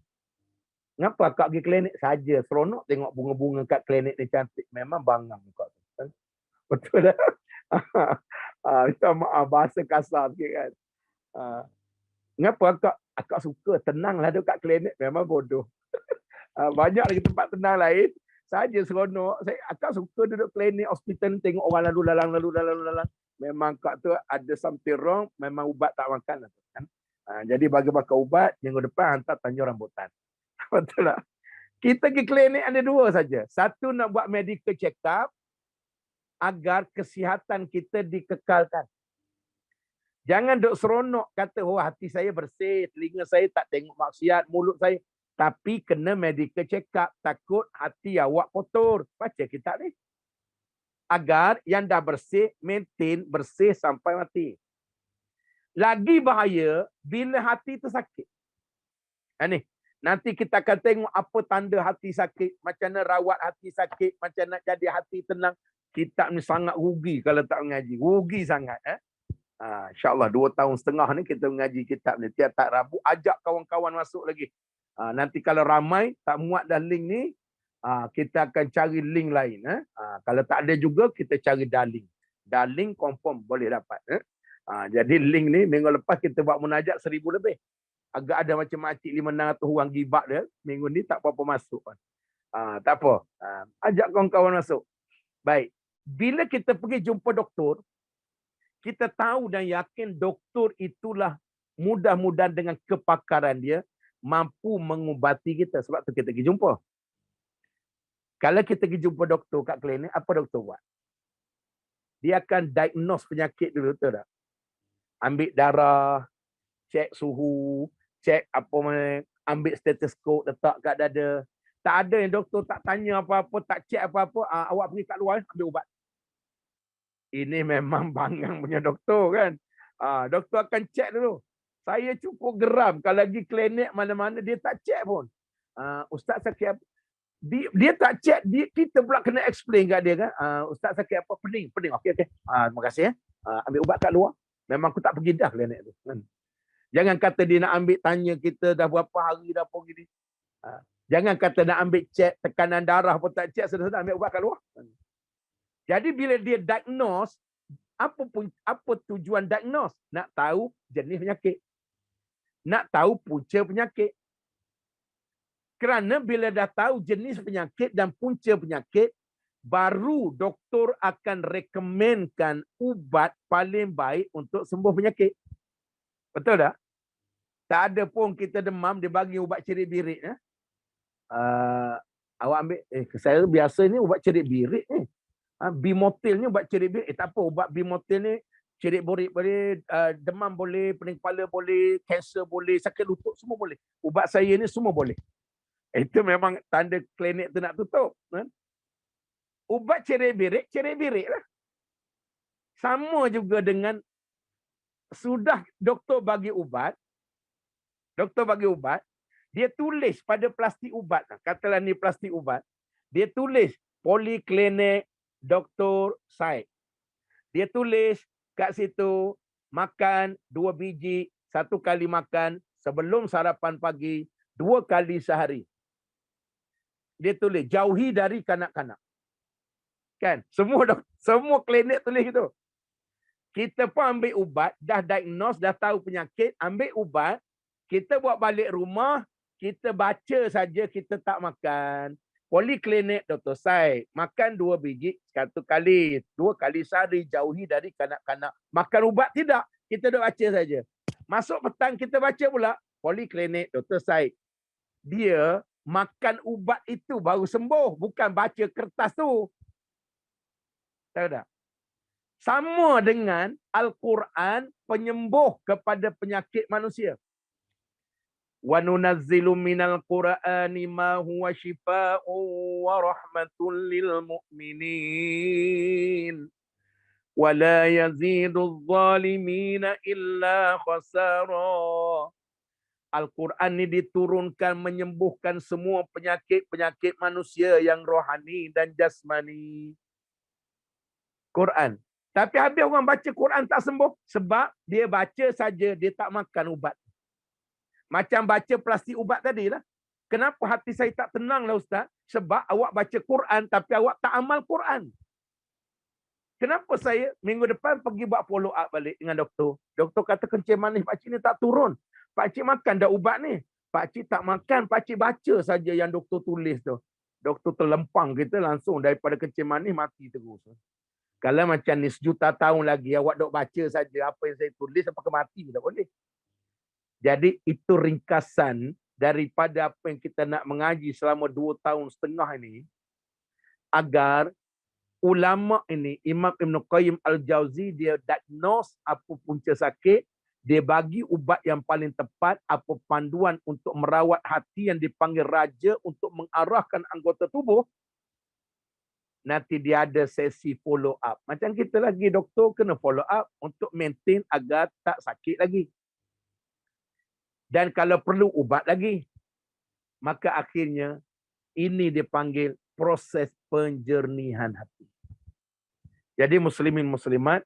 Kenapa kak pergi klinik saja? Seronok tengok bunga-bunga kat klinik ni cantik. Memang bangang kak. Betul tak? Minta maaf bahasa kasar sikit kan. Kenapa akak suka tenanglah duduk kat klinik? Memang bodoh. Banyak lagi tempat tenang lain. Saja seronok. Akak suka duduk klinik, hospital tengok orang lalu lalang. Memang kak tu ada something wrong. Memang ubat tak makan. Kan? Jadi bagi makan ubat, minggu depan hantar Tanjung Rambutan. Betul tak? Kita pergi klinik ada dua saja. Satu nak buat medical check up agar kesihatan kita dikekalkan. Jangan duk seronok kata hati saya bersih, telinga saya tak tengok maksiat, mulut saya. Tapi kena medical check up. Takut hati awak kotor. Baca kitab ni. Agar yang dah bersih, maintain bersih sampai mati. Lagi bahaya bila hati tu sakit. Ni, nanti kita akan tengok apa tanda hati sakit, macam mana rawat hati sakit, macam nak jadi hati tenang. Kitab ni sangat rugi kalau tak mengaji. Rugi sangat. InsyaAllah 2 tahun setengah ni kita mengaji kitab ni. Tiap-tiap Rabu ajak kawan-kawan masuk lagi. Nanti kalau ramai tak muat dah link ni, kita akan cari link lain. Kalau tak ada juga kita cari darling. Darling confirm boleh dapat. Jadi link ni minggu lepas kita buat munajat 1000 lebih. Agak ada macam makcik 500 orang gibak dia. Minggu ni tak apa-apa masuk. Tak apa. Ajak kawan-kawan masuk. Baik. Bila kita pergi jumpa doktor, kita tahu dan yakin doktor itulah mudah-mudahan dengan kepakaran dia mampu mengubati kita. Sebab tu kita pergi jumpa. Kalau kita pergi jumpa doktor kat klinik, apa doktor buat? Dia akan diagnose penyakit dulu, betul tak? Ambil darah, cek suhu, cek apa mana, ambil stetoskop, letak kat dada. Tak ada yang doktor tak tanya apa-apa, tak cek apa-apa, awak pergi kat luar, ambil ubat. Ini memang bangang punya doktor kan. Doktor akan cek dulu. Saya cukup geram kalau pergi klinik mana-mana dia tak cek pun. Ustaz sakit apa? Dia tak cek, kita pula kena explain kat dia kan. Ustaz sakit apa? Pening. Okey. Terima kasih ya. Ambil ubat kat luar. Memang aku tak pergi dah klinik tu. Jangan kata dia nak ambil tanya kita dah berapa hari dah apa gini. Jangan kata nak ambil cek tekanan darah pun tak cek, sudah ambil ubat kat luar. Jadi bila dia diagnose, apa tujuan diagnose? Nak tahu jenis penyakit. Nak tahu punca penyakit. Kerana bila dah tahu jenis penyakit dan punca penyakit, baru doktor akan rekomenkan ubat paling baik untuk sembuh penyakit. Betul tak? Tak ada pun kita demam, dia bagi ubat cerit birit. Awak ambil, saya biasa ni ubat cerit birit ni. Bimotil ni ubat cerit birit. Tak apa, ubat bimotil ni cerit birit boleh, demam boleh, pening kepala boleh, kanser boleh, sakit lutut semua boleh. Ubat saya ni semua boleh. Itu memang tanda klinik tu nak tutup. Ubat cerit birit lah. Sama juga dengan sudah doktor bagi ubat, dia tulis pada plastik ubat. Katalah ni plastik ubat. Dia tulis Poliklinik Dr. Said. Dia tulis kat situ makan 2 biji, 1 kali makan sebelum sarapan pagi, 2 kali sehari. Dia tulis jauhi dari kanak-kanak. Kan? Semua klinik tulis gitu. Kita pun ambil ubat, dah diagnose, dah tahu penyakit, ambil ubat, kita buat balik rumah, kita baca saja, kita tak makan. Poliklinik Dr. Said, makan 2 biji 1 kali, 2 kali sehari, jauhi dari kanak-kanak. Makan ubat tidak, kita duk baca saja. Masuk petang kita baca pula, Poliklinik Dr. Said. Dia makan ubat itu baru sembuh, bukan baca kertas tu. Tahu tak? Sama dengan Al-Quran penyembuh kepada penyakit manusia. Wa nunazzilu minal Qur'ani ma huwa shifaa'un wa rahmatun lil mu'minin wa la yaziduz zalimina illa khasara. Al-Quran ni diturunkan menyembuhkan semua penyakit-penyakit manusia yang rohani dan jasmani. Quran. Tapi habis orang baca Quran tak sembuh. Sebab dia baca saja, dia tak makan ubat. Macam baca plastik ubat tadi lah. Kenapa hati saya tak tenang lah Ustaz? Sebab awak baca Quran tapi awak tak amal Quran. Kenapa saya minggu depan pergi buat follow up balik dengan doktor. Doktor kata kencing manis pakcik ni tak turun. Pakcik makan dah ubat ni. Pakcik tak makan, pakcik baca saja yang doktor tulis tu. Doktor terlempang kita langsung daripada kencing manis mati terus. Kalau macam ni sejuta tahun lagi awak dok baca saja apa yang saya tulis sampai mati tak boleh. Jadi itu ringkasan daripada apa yang kita nak mengaji selama 2 tahun setengah ini, agar ulama ini, Imam Ibn Qayyim Al-Jauzi, dia diagnose apa punca sakit, Dia bagi ubat yang paling tepat, apa panduan untuk merawat hati yang dipanggil raja untuk mengarahkan anggota tubuh. Nanti dia ada sesi follow up. Macam kita lagi, doktor kena follow up untuk maintain agar tak sakit lagi. Dan kalau perlu ubat lagi. Maka akhirnya ini dipanggil proses penjernihan hati. Jadi muslimin muslimat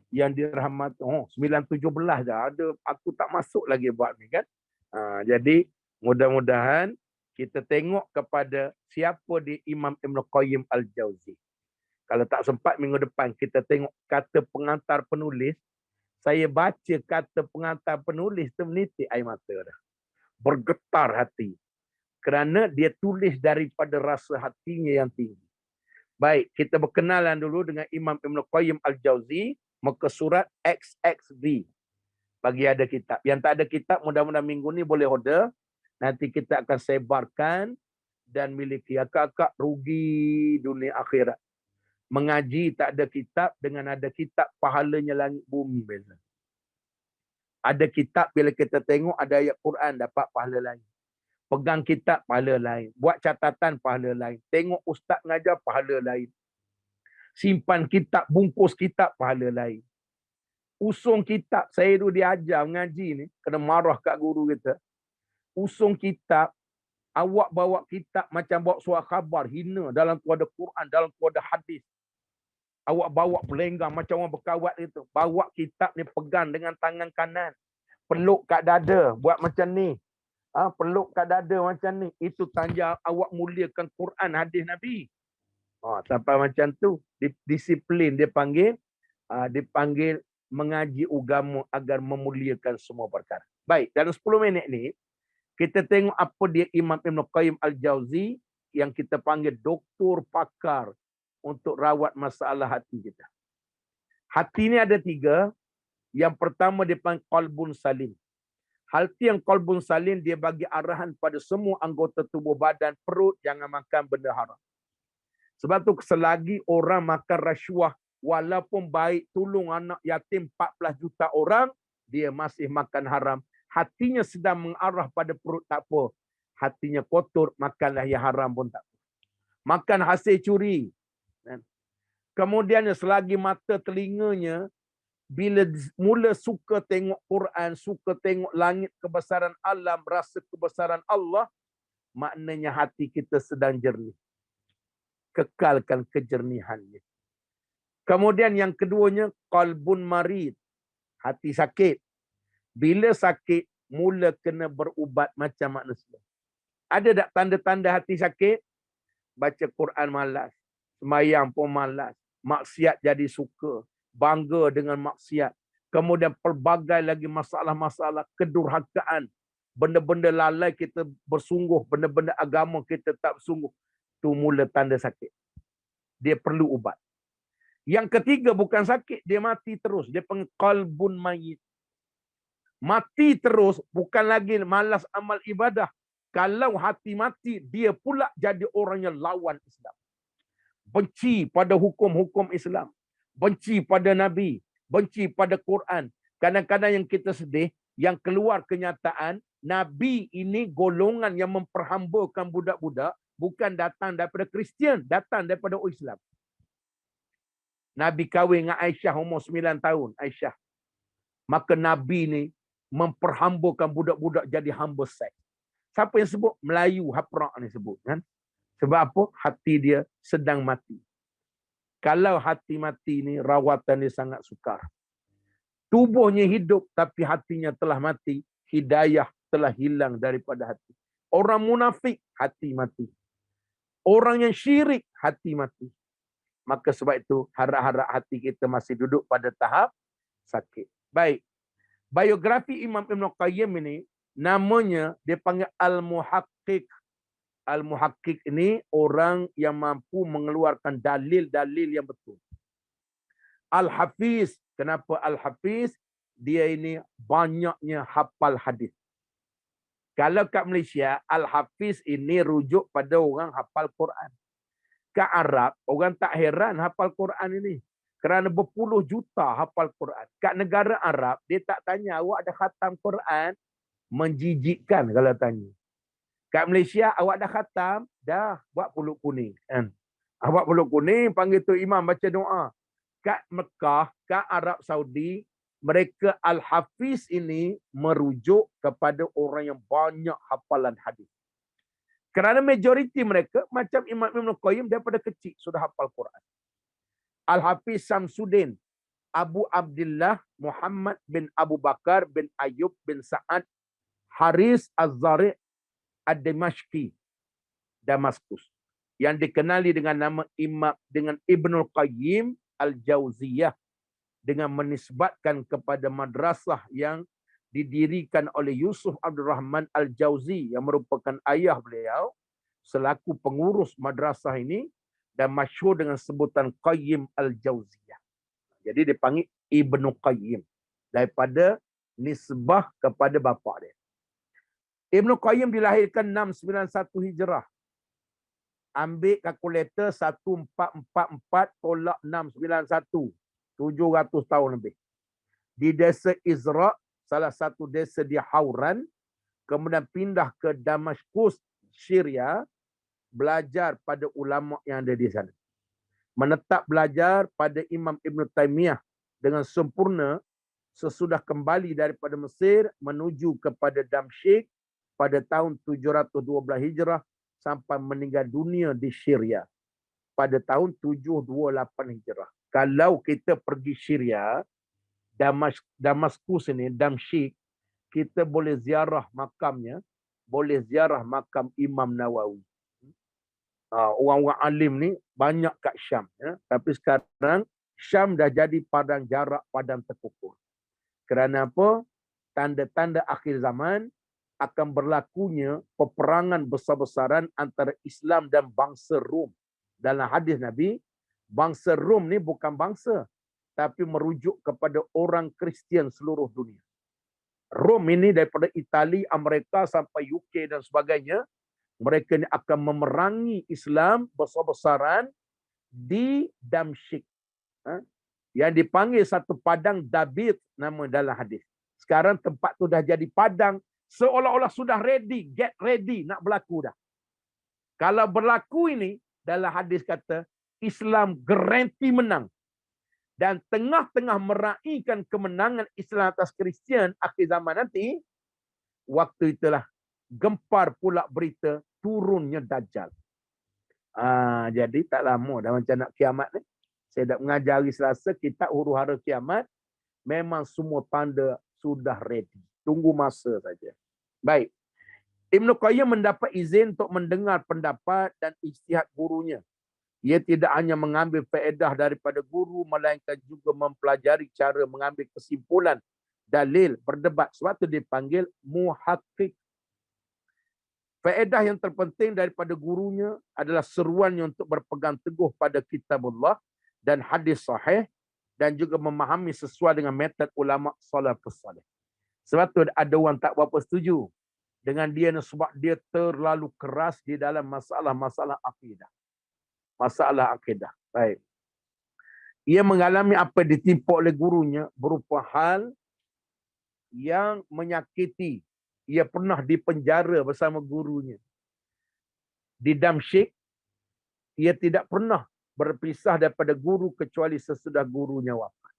yang dirahmati, 9-17 dah ada, aku tak masuk lagi buat ni kan. Jadi mudah-mudahan kita tengok kepada siapa di Imam Ibn Qayyim Al-Jauzi. Kalau tak sempat minggu depan kita tengok kata pengantar penulis. Saya baca kata pengantar penulis tu menitik air mata dah. Bergetar hati. Kerana dia tulis daripada rasa hatinya yang tinggi. Baik, kita berkenalan dulu dengan Imam Ibn Qayyim Al-Jauzi, muka surat XXV. Bagi ada kitab. Yang tak ada kitab, mudah-mudahan minggu ni boleh order. Nanti kita akan sebarkan dan miliki. Akak-akak rugi dunia akhirat. Mengaji tak ada kitab dengan ada kitab, pahalanya langit bumi beza. Ada kitab bila kita tengok ada ayat Quran dapat pahala lain. Pegang kitab pahala lain. Buat catatan pahala lain. Tengok ustaz ngajar pahala lain. Simpan kitab, bungkus kitab pahala lain. Usung kitab, saya dulu diajar mengaji ni, kena marah kat guru kita. Usung kitab, awak bawa kitab macam bawa surat khabar, hina. Dalam tu ada Quran, dalam tu ada hadis. Awak bawa pelenggang macam orang berkawat itu. Bawa kitab ni pegang dengan tangan kanan. Peluk kat dada, buat macam ni. Peluk kat dada macam ni. Itu tanda awak muliakan Quran, hadis Nabi. Sampai macam tu. Disiplin dia panggil. Dipanggil mengaji agama agar memuliakan semua perkara. Baik, dalam 10 minit ni, kita tengok apa dia Imam Ibn Qayyim Al-Jauzi yang kita panggil doktor pakar untuk rawat masalah hati kita. Hati ni ada 3. Yang pertama dia panggil qalbun salim. Hati yang qalbun salim dia bagi arahan pada semua anggota tubuh badan, perut, jangan makan benda haram. Sebab tu selagi orang makan rasuah, walaupun baik tolong anak yatim 14 juta orang, dia masih makan haram. Hatinya sedang mengarah pada perut, tak apa. Hatinya kotor, makanlah yang haram pun tak apa. Makan hasil curi. Kemudian selagi mata telinganya, bila mula suka tengok Quran, suka tengok langit, kebesaran alam, rasa kebesaran Allah, maknanya hati kita sedang jernih. Kekalkan kejernihannya. Kemudian yang keduanya, qalbun marid. Hati sakit. Bila sakit, mula kena berubat macam manusia. Ada tak tanda-tanda hati sakit? Baca Quran malas. Semayang pun malas. Maksiat jadi suka. Bangga dengan maksiat. Kemudian pelbagai lagi masalah-masalah kedurhakaan. Benda-benda lalai kita bersungguh. Benda-benda agama kita tak bersungguh. Itu mula tanda sakit. Dia perlu ubat. Yang ketiga bukan sakit, dia mati terus. Dia panggil qalbun mayit. Mati terus, bukan lagi malas amal ibadah. Kalau hati mati, dia pula jadi orang yang lawan Islam. Benci pada hukum-hukum Islam. Benci pada Nabi. Benci pada Quran. Kadang-kadang yang kita sedih, yang keluar kenyataan, Nabi ini golongan yang memperhambakan budak-budak, bukan datang daripada Kristian, datang daripada Islam. Nabi kahwin dengan Aisyah umur 9 tahun. Aisyah. Maka Nabi ni memperhambakan budak-budak jadi hamba seks. Siapa yang sebut? Melayu haprak ni sebut. Kan? Sebab apa? Hati dia sedang mati. Kalau hati mati ni, rawatan dia sangat sukar. Tubuhnya hidup tapi hatinya telah mati. Hidayah telah hilang daripada hati. Orang munafik, hati mati. Orang yang syirik, hati mati. Maka sebab itu harap-harap hati kita masih duduk pada tahap sakit. Baik. Biografi Imam Ibn Qayyim ini, namanya dia panggil Al-Muhaqqiq. Al-Muhaqqiq ini orang yang mampu mengeluarkan dalil-dalil yang betul. Al-Hafiz. Kenapa Al-Hafiz? Dia ini banyaknya hafal hadis. Kalau kat Malaysia, Al-Hafiz ini rujuk pada orang hafal Quran. Kat Arab, orang tak heran hafal Quran ini. Kerana berpuluh juta hafal Quran. Kat negara Arab, dia tak tanya awak ada khatam Quran. Menjijikkan kalau tanya. Kat Malaysia, awak dah khatam, dah buat puluk kuning. Kan? Awak puluk kuning, panggil tu imam baca doa. Kat Mekah, kat Arab Saudi, mereka Al-Hafiz ini merujuk kepada orang yang banyak hafalan hadis. Kerana majoriti mereka, macam Imam Ibn Qayyim, daripada kecil sudah hafal Quran. Al-Hafiz Samsuddin, Abu Abdullah Muhammad bin Abu Bakar bin Ayub bin Sa'ad Haris Az-Zari' Ad-Dimashqi, Damaskus, yang dikenali dengan nama Imam dengan Ibnul Qayyim Al-Jauziyah, dengan menisbatkan kepada madrasah yang didirikan oleh Yusuf Abdul Rahman Al-Jauzi yang merupakan ayah beliau selaku pengurus madrasah ini dan masyhur dengan sebutan Qayyim Al-Jauziyah. Jadi dipanggil Ibnu Qayyim daripada nisbah kepada bapa dia. Ibnu Qayyim dilahirkan 691 Hijrah. Ambil kalkulator 1444 tolak 691. 700 tahun lebih. Di desa Izra', salah satu desa di Hauran, kemudian pindah ke Damaskus, Syria, belajar pada ulama yang ada di sana. Menetap belajar pada Imam Ibn Taymiyah dengan sempurna sesudah kembali daripada Mesir menuju kepada Damsyik pada tahun 712 Hijrah sampai meninggal dunia di Syria pada tahun 728 Hijrah. Kalau kita pergi Syria, Damaskus ini, Damsyik, kita boleh ziarah makamnya, boleh ziarah makam Imam Nawawi. Orang-orang alim ni banyak kat Syam. Ya. Tapi sekarang Syam dah jadi padang jarak, padang terkukur. Kerana apa? Tanda-tanda akhir zaman akan berlakunya peperangan besar-besaran antara Islam dan bangsa Rom. Dalam hadis Nabi, bangsa Rom ni bukan bangsa, tapi merujuk kepada orang Kristian seluruh dunia. Rom ini daripada Itali, Amerika sampai UK dan sebagainya, mereka ni akan memerangi Islam besar-besaran di Damsyik. Yang dipanggil satu padang Dabit nama dalam hadis. Sekarang tempat tu dah jadi padang, seolah-olah sudah ready, get ready nak berlaku dah. Kalau berlaku ini, dalam hadis kata, Islam garanti menang. Dan tengah-tengah meraihkan kemenangan Islam atas Kristian akhir zaman nanti, waktu itulah gempar pula berita turunnya Dajjal. Jadi tak lama dah macam nak kiamat ni. Saya dah mengajari Selasa kitab huru-hara kiamat. Memang semua tanda sudah ready. Tunggu masa saja. Baik. Ibn Qayyim mendapat izin untuk mendengar pendapat dan ijtihad gurunya. Ia tidak hanya mengambil faedah daripada guru, melainkan juga mempelajari cara mengambil kesimpulan, dalil, berdebat. Sebab itu dipanggil muhaqqiq. Faedah yang terpenting daripada gurunya adalah seruannya untuk berpegang teguh pada kitabullah dan hadis sahih dan juga memahami sesuai dengan metod ulama salafus salih. Sebab tu ada orang tak berapa setuju dengan dia sebab dia terlalu keras di dalam masalah-masalah akidah. Masalah akidah. Baik. Ia mengalami apa ditimpa oleh gurunya berupa hal yang menyakiti. Ia pernah dipenjara bersama gurunya. Di Damsyik, ia tidak pernah berpisah daripada guru kecuali sesudah gurunya wafat.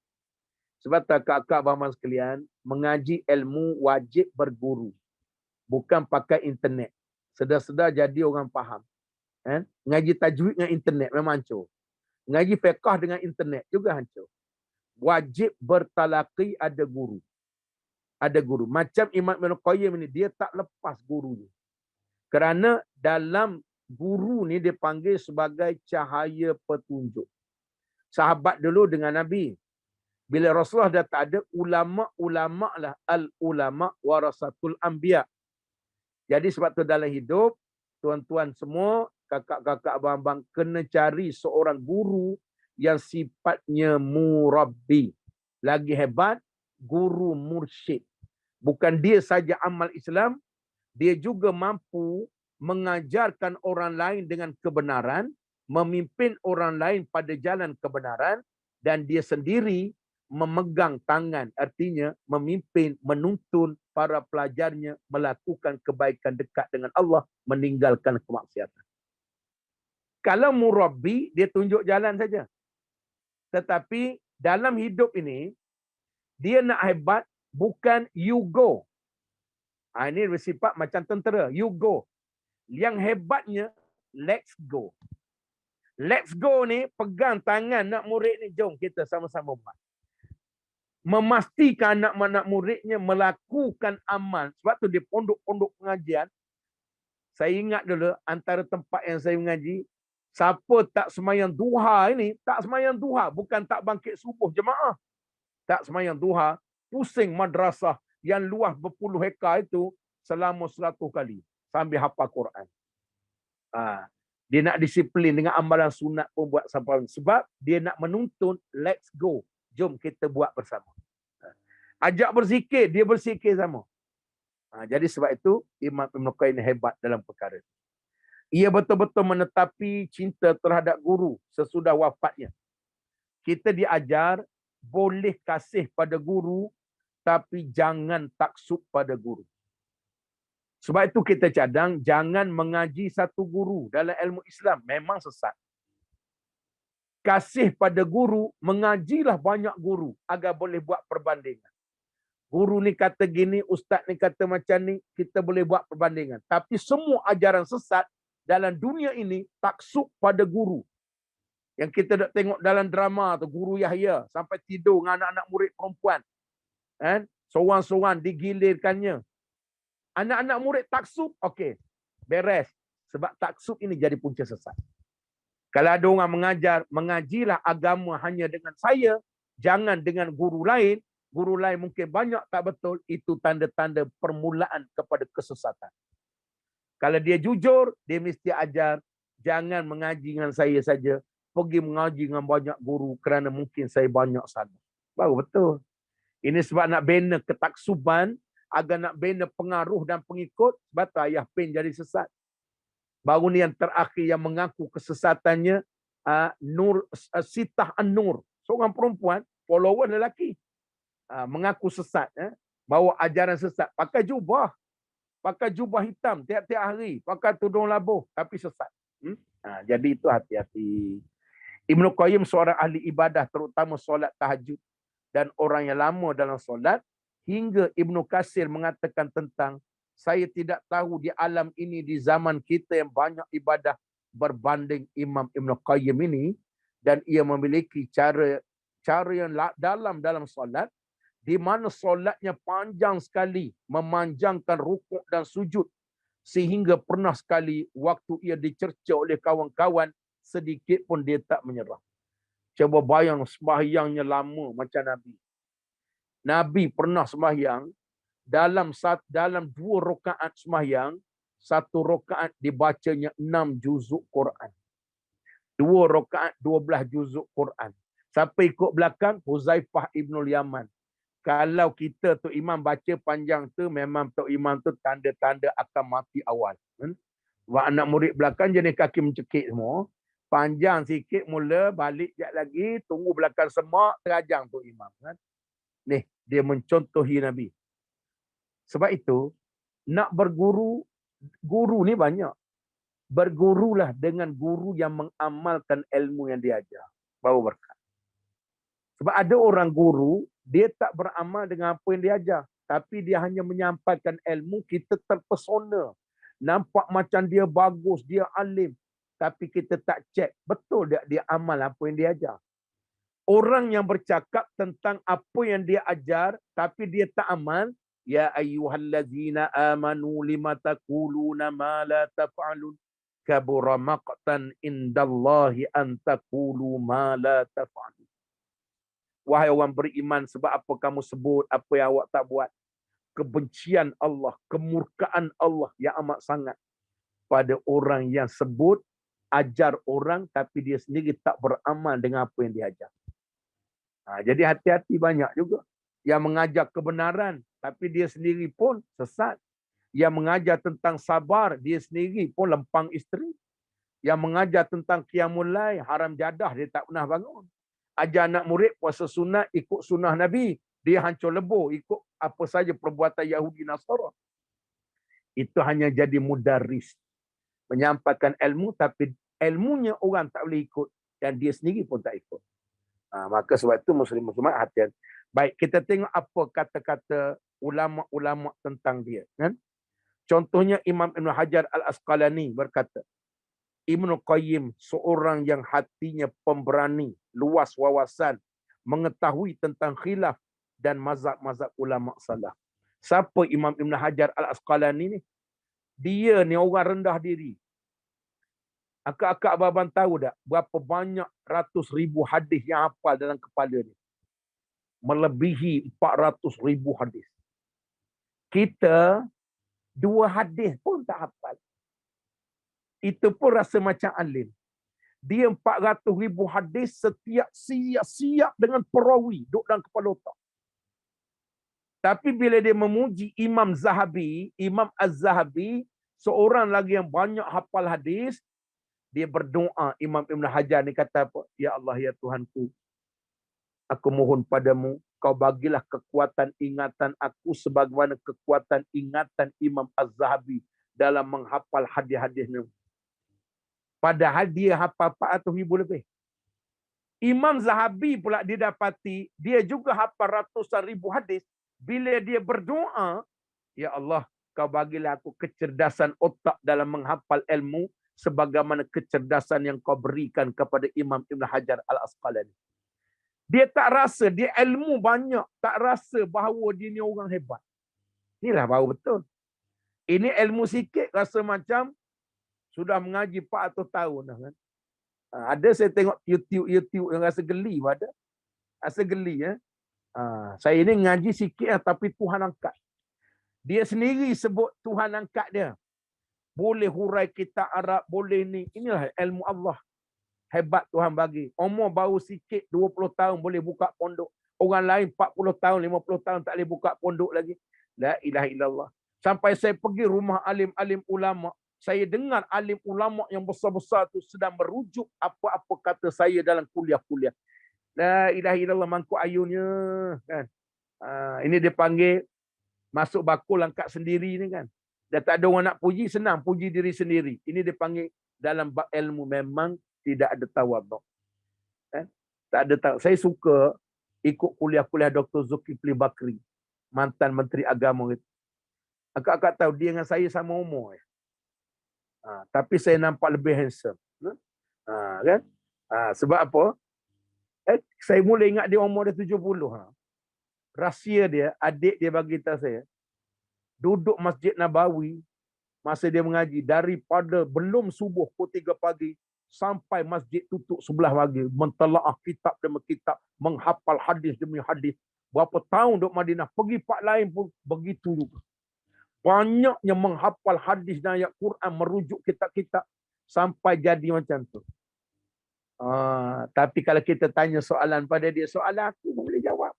Sebab kakak-kakak abang sekalian, mengaji ilmu wajib berguru. Bukan pakai internet. Sedar-sedar jadi orang faham. Ngaji tajwid dengan internet memang hancur. Ngaji fiqh dengan internet juga hancur. Wajib bertalaqi ada guru. Ada guru. Macam Imam Ibn Qayyim ini, dia tak lepas gurunya. Kerana dalam guru ni dipanggil sebagai cahaya petunjuk. Sahabat dulu dengan Nabi. Bila Rasulullah dah tak ada, ulama-ulama lah. Al-ulama warasatul anbiya. Jadi sebab tu dalam hidup, tuan-tuan semua, kakak-kakak abang-abang, kena cari seorang guru yang sifatnya murabbi. Lagi hebat, guru mursyid. Bukan dia saja amal Islam, dia juga mampu mengajarkan orang lain dengan kebenaran, memimpin orang lain pada jalan kebenaran, dan dia sendiri memegang tangan, artinya memimpin, menuntun para pelajarnya melakukan kebaikan dekat dengan Allah, meninggalkan kemaksiatan. Kalau murabbi, dia tunjuk jalan saja. Tetapi dalam hidup ini, dia nak hebat, bukan you go. Ini bersifat macam tentera, you go. Yang hebatnya, let's go. Let's go ni, pegang tangan nak murid ni, jom kita sama-sama buat. Memastikan anak-anak muridnya melakukan amal. Sebab tu di pondok-pondok pengajian, saya ingat dulu antara tempat yang saya mengaji, siapa tak semayang duha ini, tak semayang duha, bukan tak bangkit subuh jemaah. Tak semayang duha, pusing madrasah yang luas berpuluh hektar itu selama 100 kali sambil hafal Quran. Dia nak disiplin dengan amalan sunat pun buat sampai, sebab dia nak menuntun let's go. Jom kita buat bersama. Ajak berzikir, dia berzikir sama. Jadi sebab itu Imam Ibn Qayyim hebat dalam perkara itu. Ia betul-betul menetapi cinta terhadap guru sesudah wafatnya. Kita diajar boleh kasih pada guru, tapi jangan taksub pada guru. Sebab itu kita cadang, jangan mengaji satu guru dalam ilmu Islam. Memang sesat. Kasih pada guru, mengajilah banyak guru agar boleh buat perbandingan. Guru ni kata gini, ustaz ni kata macam ni, kita boleh buat perbandingan. Tapi semua ajaran sesat dalam dunia ini taksub pada guru. Yang kita dah tengok dalam drama tu, Guru Yahya sampai tidur dengan anak-anak murid perempuan. Seorang-seorang digilirkannya. Anak-anak murid taksub, okey, beres. Sebab taksub ini jadi punca sesat. Kalau ada orang mengajar, mengajilah agama hanya dengan saya, jangan dengan guru lain mungkin banyak tak betul, itu tanda-tanda permulaan kepada kesesatan. Kalau dia jujur, dia mesti ajar, jangan mengaji dengan saya saja, pergi mengaji dengan banyak guru kerana mungkin saya banyak salah. Baru betul. Ini sebab nak bina ketaksuban, agar nak bina pengaruh dan pengikut, sebab tu ayah Pin jadi sesat. Baru ni yang terakhir yang mengaku kesesatannya, Sitah An-Nur, seorang perempuan, follower lelaki, mengaku sesat, bawa ajaran sesat, pakai jubah hitam tiap-tiap hari, pakai tudung labuh, tapi sesat. Jadi itu hati-hati. Ibn Qayyim seorang ahli ibadah, terutama solat tahajud dan orang yang lama dalam solat, hingga Ibn Katsir mengatakan tentang, saya tidak tahu di alam ini, di zaman kita yang banyak ibadah berbanding Imam Ibn Qayyim ini, dan ia memiliki cara yang dalam solat, di mana solatnya panjang sekali, memanjangkan rukuk dan sujud, sehingga pernah sekali waktu ia dicerca oleh kawan-kawan, sedikit pun dia tak menyerah. Cuba bayang sembahyangnya lama macam Nabi. Nabi pernah sembahyang, dalam 2 rakaat sembahyang, 1 rakaat dibacanya 6 juzuk Quran. 2 rakaat 12 juzuk Quran. Siapa ikut belakang? Huzaifah Ibnul Yaman. Kalau kita tu imam baca panjang tu, memang tu imam tu tanda-tanda akan mati awal. Wah, anak murid belakang jenis kaki mencekik semua. Panjang sikit, mula balik sekejap lagi, tunggu belakang semak, terajang tu imam. Ni, dia mencontohi Nabi. Sebab itu, nak berguru, guru ni banyak. Bergurulah dengan guru yang mengamalkan ilmu yang diajar. Baru berkat. Sebab ada orang guru, dia tak beramal dengan apa yang diajar. Tapi dia hanya menyampaikan ilmu, kita terpesona. Nampak macam dia bagus, dia alim. Tapi kita tak cek, betul dia amal apa yang diajar. Orang yang bercakap tentang apa yang dia ajar, tapi dia tak amal, ya ayyuhallazina amanu lima taquluna ma la taf'alun, kabura maqtan indallahi an taqulu ma la taf'alun. Wahai orang beriman, sebab apa kamu sebut apa yang awak tak buat? Kebencian Allah, kemurkaan Allah yang amat sangat pada orang yang sebut, ajar orang, tapi dia sendiri tak beramal dengan apa yang diajar. Jadi hati-hati, banyak juga yang mengajar kebenaran, tapi dia sendiri pun sesat. Yang mengajar tentang sabar, dia sendiri pun lempang isteri. Yang mengajar tentang qiyamul lail, haram jadah, dia tak pernah bangun. ajar anak murid puasa sunat, ikut sunnah Nabi. Dia hancur lebur, ikut apa saja perbuatan Yahudi Nasara. Itu hanya jadi mudaris. Menyampaikan ilmu, tapi ilmunya orang tak boleh ikut. Dan dia sendiri pun tak ikut. Maka sebab itu Muslim-Muslimat hati-hati. Baik, kita tengok apa kata-kata ulama-ulama tentang dia. Kan? Contohnya Imam Ibn Hajar Al-Asqalani berkata, Ibn Qayyim seorang yang hatinya pemberani, luas wawasan, mengetahui tentang khilaf dan mazhab-mazhab ulama salaf. Siapa Imam Ibn Hajar Al-Asqalani ni? Dia ni orang rendah diri. Akak-akak abang tahu tak berapa banyak ratus ribu hadis yang hafal dalam kepala dia? Melebihi 400 ribu hadis. Kita 2 hadis pun tak hafal. Itu pun rasa macam alim. Dia 400 ribu hadis setiap siap dengan perawi duduk dalam kepala otak. Tapi bila dia memuji Imam Zahabi, Imam Az-Zahabi, seorang lagi yang banyak hafal hadis, dia berdoa. Imam Ibn Hajar ni kata apa? Ya Allah, ya Tuhanku, aku mohon padamu, kau bagilah kekuatan ingatan aku sebagaimana kekuatan ingatan Imam Az-Zahabi dalam menghafal hadis-hadisnya. Padahal dia hafal 400 ribu lebih. Imam Zahabi pula didapati, dia juga hafal ratusan ribu hadis. Bila dia berdoa, ya Allah, kau bagilah aku kecerdasan otak dalam menghafal ilmu sebagaimana kecerdasan yang kau berikan kepada Imam Ibn Hajar Al-Asqalani. Dia tak rasa, dia ilmu banyak, tak rasa bahawa dia ni orang hebat. Inilah baru betul. Ini ilmu sikit rasa macam sudah mengaji 400 tahun dah kan. Ada saya tengok YouTube yang rasa geli pada. Rasa geli ya. Saya ni ngaji sikit tapi Tuhan angkat. Dia sendiri sebut Tuhan angkat dia. Boleh hurai kitab Arab, boleh ni. Inilah ilmu Allah. Hebat Tuhan bagi. Umur baru sikit, 20 tahun boleh buka pondok. Orang lain 40 tahun, 50 tahun tak boleh buka pondok lagi. La ilaha illallah. Sampai saya pergi rumah alim-alim ulama. Saya dengar alim ulama yang besar-besar tu sedang merujuk apa-apa kata saya dalam kuliah-kuliah. La ilaha illallah, mangkuk ayunnya. Kan? Ini dia panggil masuk bakul angkat sendiri ni kan. Dah tak ada orang nak puji, senang puji diri sendiri. Ini dia panggil dalam bab ilmu memang tidak ada tawaduk. Kan? Tak ada tawaduk. Saya suka ikut kuliah-kuliah Dr. Zulkifli Bakri, mantan Menteri Agama itu. Akak-akak tahu dia dengan saya sama umur. Tapi saya nampak lebih handsome. Kan? Sebab apa? Saya mula ingat dia umur dia 70. Rahsia dia, adik dia bagi tahu saya. Duduk Masjid Nabawi masa dia mengaji daripada belum subuh pukul 3 pagi sampai masjid tutup sebelah pagi, mentelaah kitab demi kitab, menghafal hadis demi hadis. Berapa tahun duduk Madinah, pergi part lain pun begitu juga. Banyaknya menghafal hadis dan ayat Quran, merujuk kitab-kitab sampai jadi macam tu. Tapi kalau kita tanya soalan pada dia, soalan aku boleh jawab.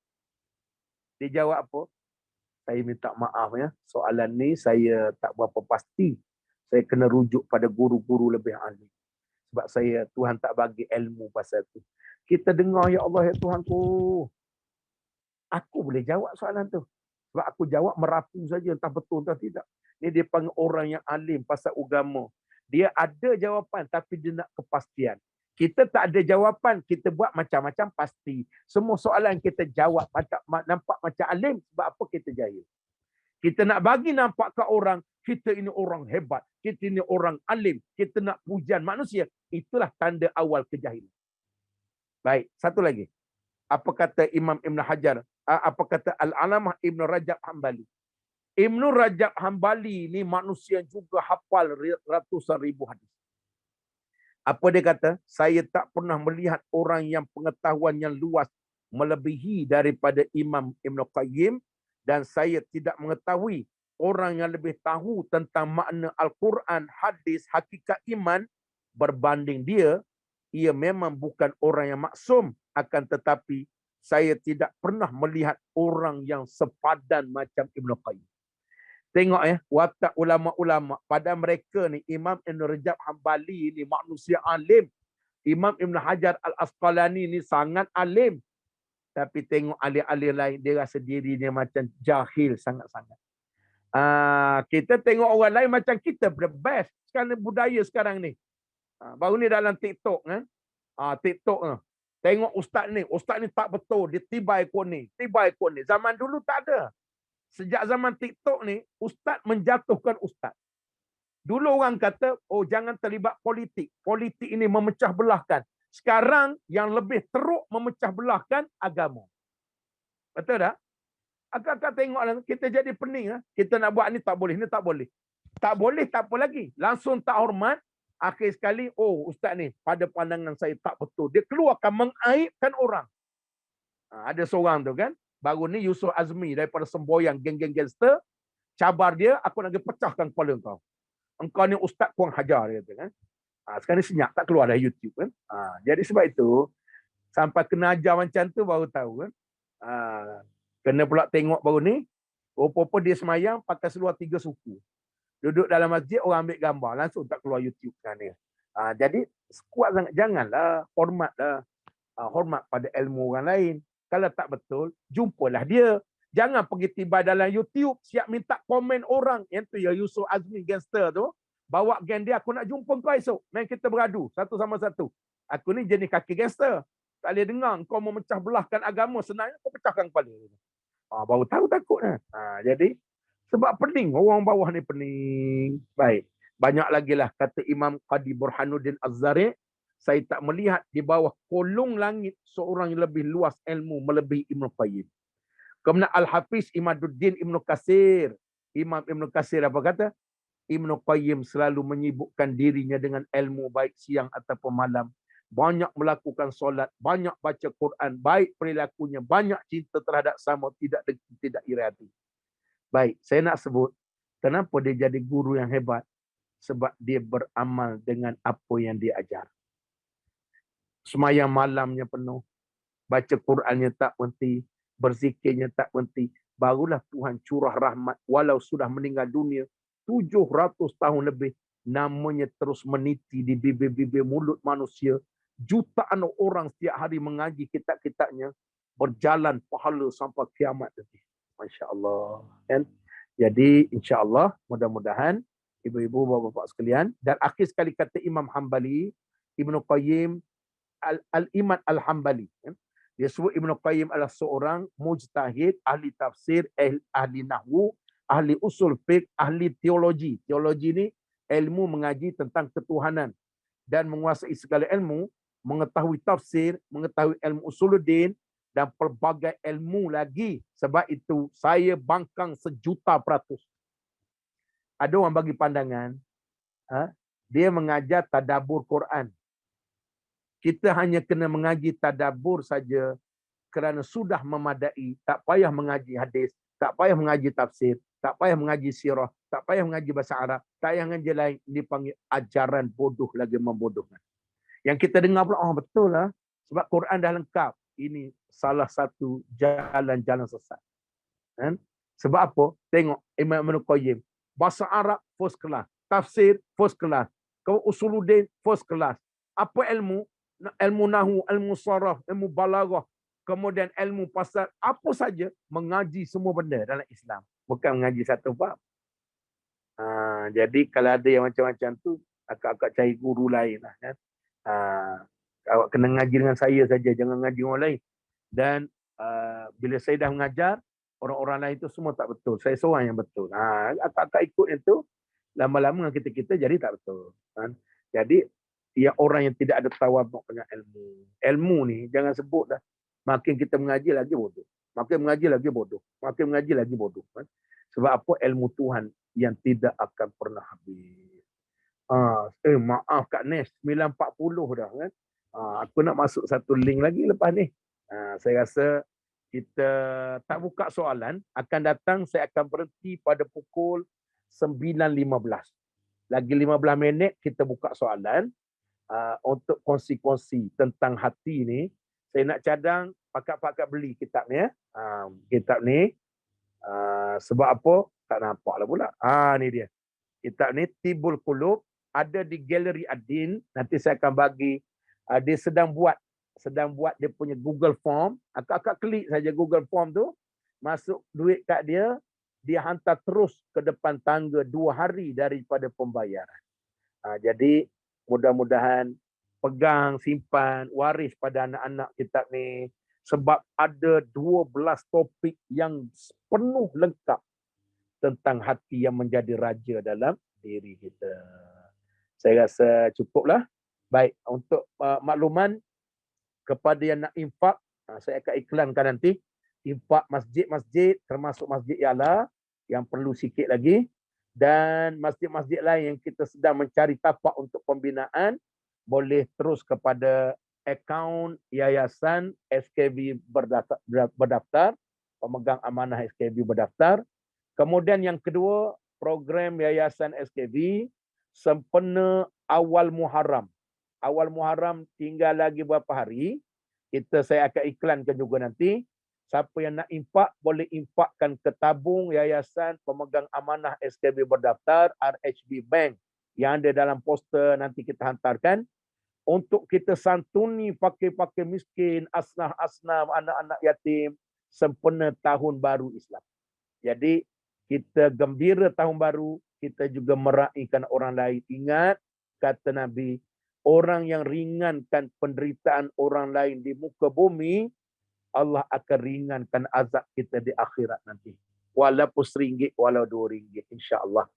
Dia jawab apa? Saya minta maaf ya, soalan ni saya tak berapa pasti. Saya kena rujuk pada guru-guru lebih ahli. Sebab saya, Tuhan tak bagi ilmu pasal tu. Kita dengar, ya Allah, ya Tuhanku. Aku boleh jawab soalan tu. Sebab aku jawab merapu saja, entah betul entah tidak. Ni dia panggil orang yang alim pasal agama. Dia ada jawapan tapi dia nak kepastian. Kita tak ada jawapan, kita buat macam-macam pasti. Semua soalan kita jawab nampak macam alim, sebab apa kita jahil. Kita nak bagi nampak ke orang, kita ini orang hebat, kita ini orang alim, kita nak pujian manusia. Itulah tanda awal kejahilan. Baik, satu lagi. Apa kata Imam Ibn Hajar? Apa kata Al-Alamah Ibn Rajab Hambali? Ibn Rajab Hambali ni manusia juga hafal ratusan ribu hadis. Apa dia kata? Saya tak pernah melihat orang yang pengetahuan yang luas melebihi daripada Imam Ibn Qayyim, dan saya tidak mengetahui orang yang lebih tahu tentang makna Al-Quran, hadis, hakikat iman berbanding dia. Ia memang bukan orang yang maksum, akan tetapi saya tidak pernah melihat orang yang sepadan macam Ibn Qayyim. Tengok ya, watak ulama-ulama pada mereka ni, Imam Ibn Rajab Hambali ni manusia alim, Imam Ibn Hajar Al-Asqalani ni sangat alim. Tapi tengok alim-alim lain, dia rasa dirinya macam jahil sangat-sangat. Kita tengok orang lain macam kita the best. Sekarang budaya sekarang ni. Baru ni dalam TikTok kan. TikTok tengok ustaz ni tak betul, dia tibai ikut ni. Zaman dulu tak ada. Sejak zaman TikTok ni, ustaz menjatuhkan ustaz. Dulu orang kata, oh jangan terlibat politik. Politik ini memecah belahkan. Sekarang yang lebih teruk memecah belahkan agama. Betul tak? Akak-akak tengoklah, kita jadi pening. Kita nak buat ni tak boleh, ni tak boleh. Tak boleh, tak apa lagi. Langsung tak hormat. Akhir sekali, oh ustaz ni pada pandangan saya tak betul. Dia keluarkan mengaibkan orang. Ada seorang tu kan, baru ni Yusuf Azmi daripada semboyang geng-geng gangster, cabar dia, aku nak pecahkan kepala kau. Engkau ni ustaz kurang hajar, dia kata kan. Sekarang ni senyap, tak keluar dari YouTube kan. Jadi sebab itu, sampai kena ajar macam tu baru tahu kan. Kena pula tengok baru ni, apa-apa dia semayang pakai seluar 3 suku. Duduk dalam masjid, orang ambil gambar, langsung tak keluar YouTube sekarang ni. Jadi, kuat sangat, janganlah, hormatlah. Hormat pada ilmu orang lain. Kalau tak betul, jumpalah dia. Jangan pergi tiba dalam YouTube, siap minta komen orang. Yang tu ya Yusuf Azmi gangster tu. Bawa geng dia, aku nak jumpa kau esok. Main kita beradu, satu sama satu. Aku ni jenis kaki gangster. Tak boleh dengar, kau mau memecah belahkan agama, senangnya kau pecahkan kepala. Baru tahu takutnya. Jadi, sebab pening, orang bawah ni pening. Baik, banyak lagi lah kata Imam Qadi Burhanuddin Az-Zari', saya tak melihat di bawah kolong langit seorang yang lebih luas ilmu melebihi Ibn Qayyim. Kemudian Al-Hafiz Imaduddin Ibn Katsir. Imam Ibn Katsir apa kata? Ibn Qayyim selalu menyibukkan dirinya dengan ilmu baik siang ataupun malam. Banyak melakukan solat, banyak baca Quran, baik perilakunya, banyak cinta terhadap sama, tidak iri hati. Baik, saya nak sebut, kenapa dia jadi guru yang hebat? Sebab dia beramal dengan apa yang dia ajar. Semayang malamnya penuh, baca Qurannya tak berhenti, berzikirnya tak berhenti. Barulah Tuhan curah rahmat, walau sudah meninggal dunia 700 tahun lebih, namanya terus meniti di bibir-bibir mulut manusia. Jutaan orang setiap hari mengaji kitab-kitabnya, berjalan pahala sampai kiamat nanti. Masya Allah. Kan? Jadi insya Allah, mudah-mudahan ibu-ibu, bapa-bapa sekalian. Dan akhir sekali kata Imam Hambali, Ibn Qayyim Al-Imam Al-Hambali. Dia sebut Ibn Qayyim adalah seorang mujtahid, ahli tafsir, ahli nahwu, ahli usul fiqh, ahli teologi. Teologi ni ilmu mengaji tentang ketuhanan dan menguasai segala ilmu, mengetahui tafsir, mengetahui ilmu usuluddin dan pelbagai ilmu lagi. Sebab itu saya bangkang 1,000,000%. Ada orang bagi pandangan, dia mengajar tadabbur Quran. Kita hanya kena mengaji tadabbur saja kerana sudah memadai. Tak payah mengaji hadis, tak payah mengaji tafsir, tak payah mengaji sirah, tak payah mengaji bahasa Arab, tak payah mengaji lain. Dipanggil ajaran bodoh lagi membodohkan. Yang kita dengar pula, betul lah. Sebab Quran dah lengkap. Ini salah satu jalan-jalan sesat. Kan? Sebab apa? Tengok Imam Ibn Qayyim. Bahasa Arab, first class. Tafsir, first class. Kau usuluddin, first class. Apa ilmu? Ilmu nahu, ilmu saraf, ilmu balaghah. Kemudian ilmu pasal, apa saja, mengaji semua benda dalam Islam. Bukan mengaji satu bab. Jadi kalau ada yang macam-macam tu, akak-akak cari guru lain lah. Kan? Awak kena ngaji dengan saya saja, jangan ngaji orang lain. Dan bila saya dah mengajar, orang-orang lain tu semua tak betul. Saya seorang yang betul. Akak-akak ikut itu, lama-lama dengan kita jadi tak betul. Kan? Jadi, ya orang yang tidak ada tawaduk dengan ilmu. Ilmu ni, jangan sebut dah. Makin kita mengaji lagi bodoh. Makin mengaji lagi bodoh. Makin mengaji lagi bodoh. Kan? Sebab apa? Ilmu Tuhan yang tidak akan pernah habis. Maaf Kak Nes, 9.40 dah kan. Aku nak masuk satu link lagi lepas ni. Saya rasa kita tak buka soalan. Akan datang saya akan berhenti pada pukul 9.15. Lagi 15 minit kita buka soalan. Untuk kongsi-kongsi tentang hati ni. Saya nak cadang pakat-pakat beli kitab ni. Kitab ni. Sebab apa? Tak nampak lah pula. Ni dia. Kitab ni Tibul Qulub. Ada di Galeri Ad-Din. Nanti saya akan bagi Dia sedang buat dia punya Google Form. Akak klik saja Google Form tu, masuk duit kat dia, dia hantar terus ke depan tangga 2 hari daripada pembayaran. Jadi mudah-mudahan pegang, simpan, waris pada anak-anak kita ni, sebab ada 12 topik yang penuh lengkap tentang hati yang menjadi raja dalam diri kita. Saya rasa cukuplah. Baik, untuk makluman kepada yang nak infak, saya akan iklankan nanti. Infak masjid-masjid, termasuk Masjid Yala yang perlu sikit lagi, dan masjid-masjid lain yang kita sedang mencari tapak untuk pembinaan, boleh terus kepada akaun Yayasan SKB berdaftar, pemegang amanah SKB berdaftar. Kemudian yang kedua, program Yayasan SKB sempena awal Muharram. Awal Muharram tinggal lagi berapa hari, saya akan iklankan juga nanti. Siapa yang nak infak, boleh infakkan ke tabung Yayasan Pemegang Amanah SKB berdaftar, RHB Bank, yang ada dalam poster nanti kita hantarkan, untuk kita santuni fakir-fakir miskin, asnaf-asnaf, anak-anak yatim, sempena tahun baru Islam. Jadi, kita gembira tahun baru, kita juga meraihkan orang lain. Ingat, kata Nabi, orang yang ringankan penderitaan orang lain di muka bumi, Allah akan ringankan azab kita di akhirat nanti. Walaupun RM1, walau RM2, insya-Allah.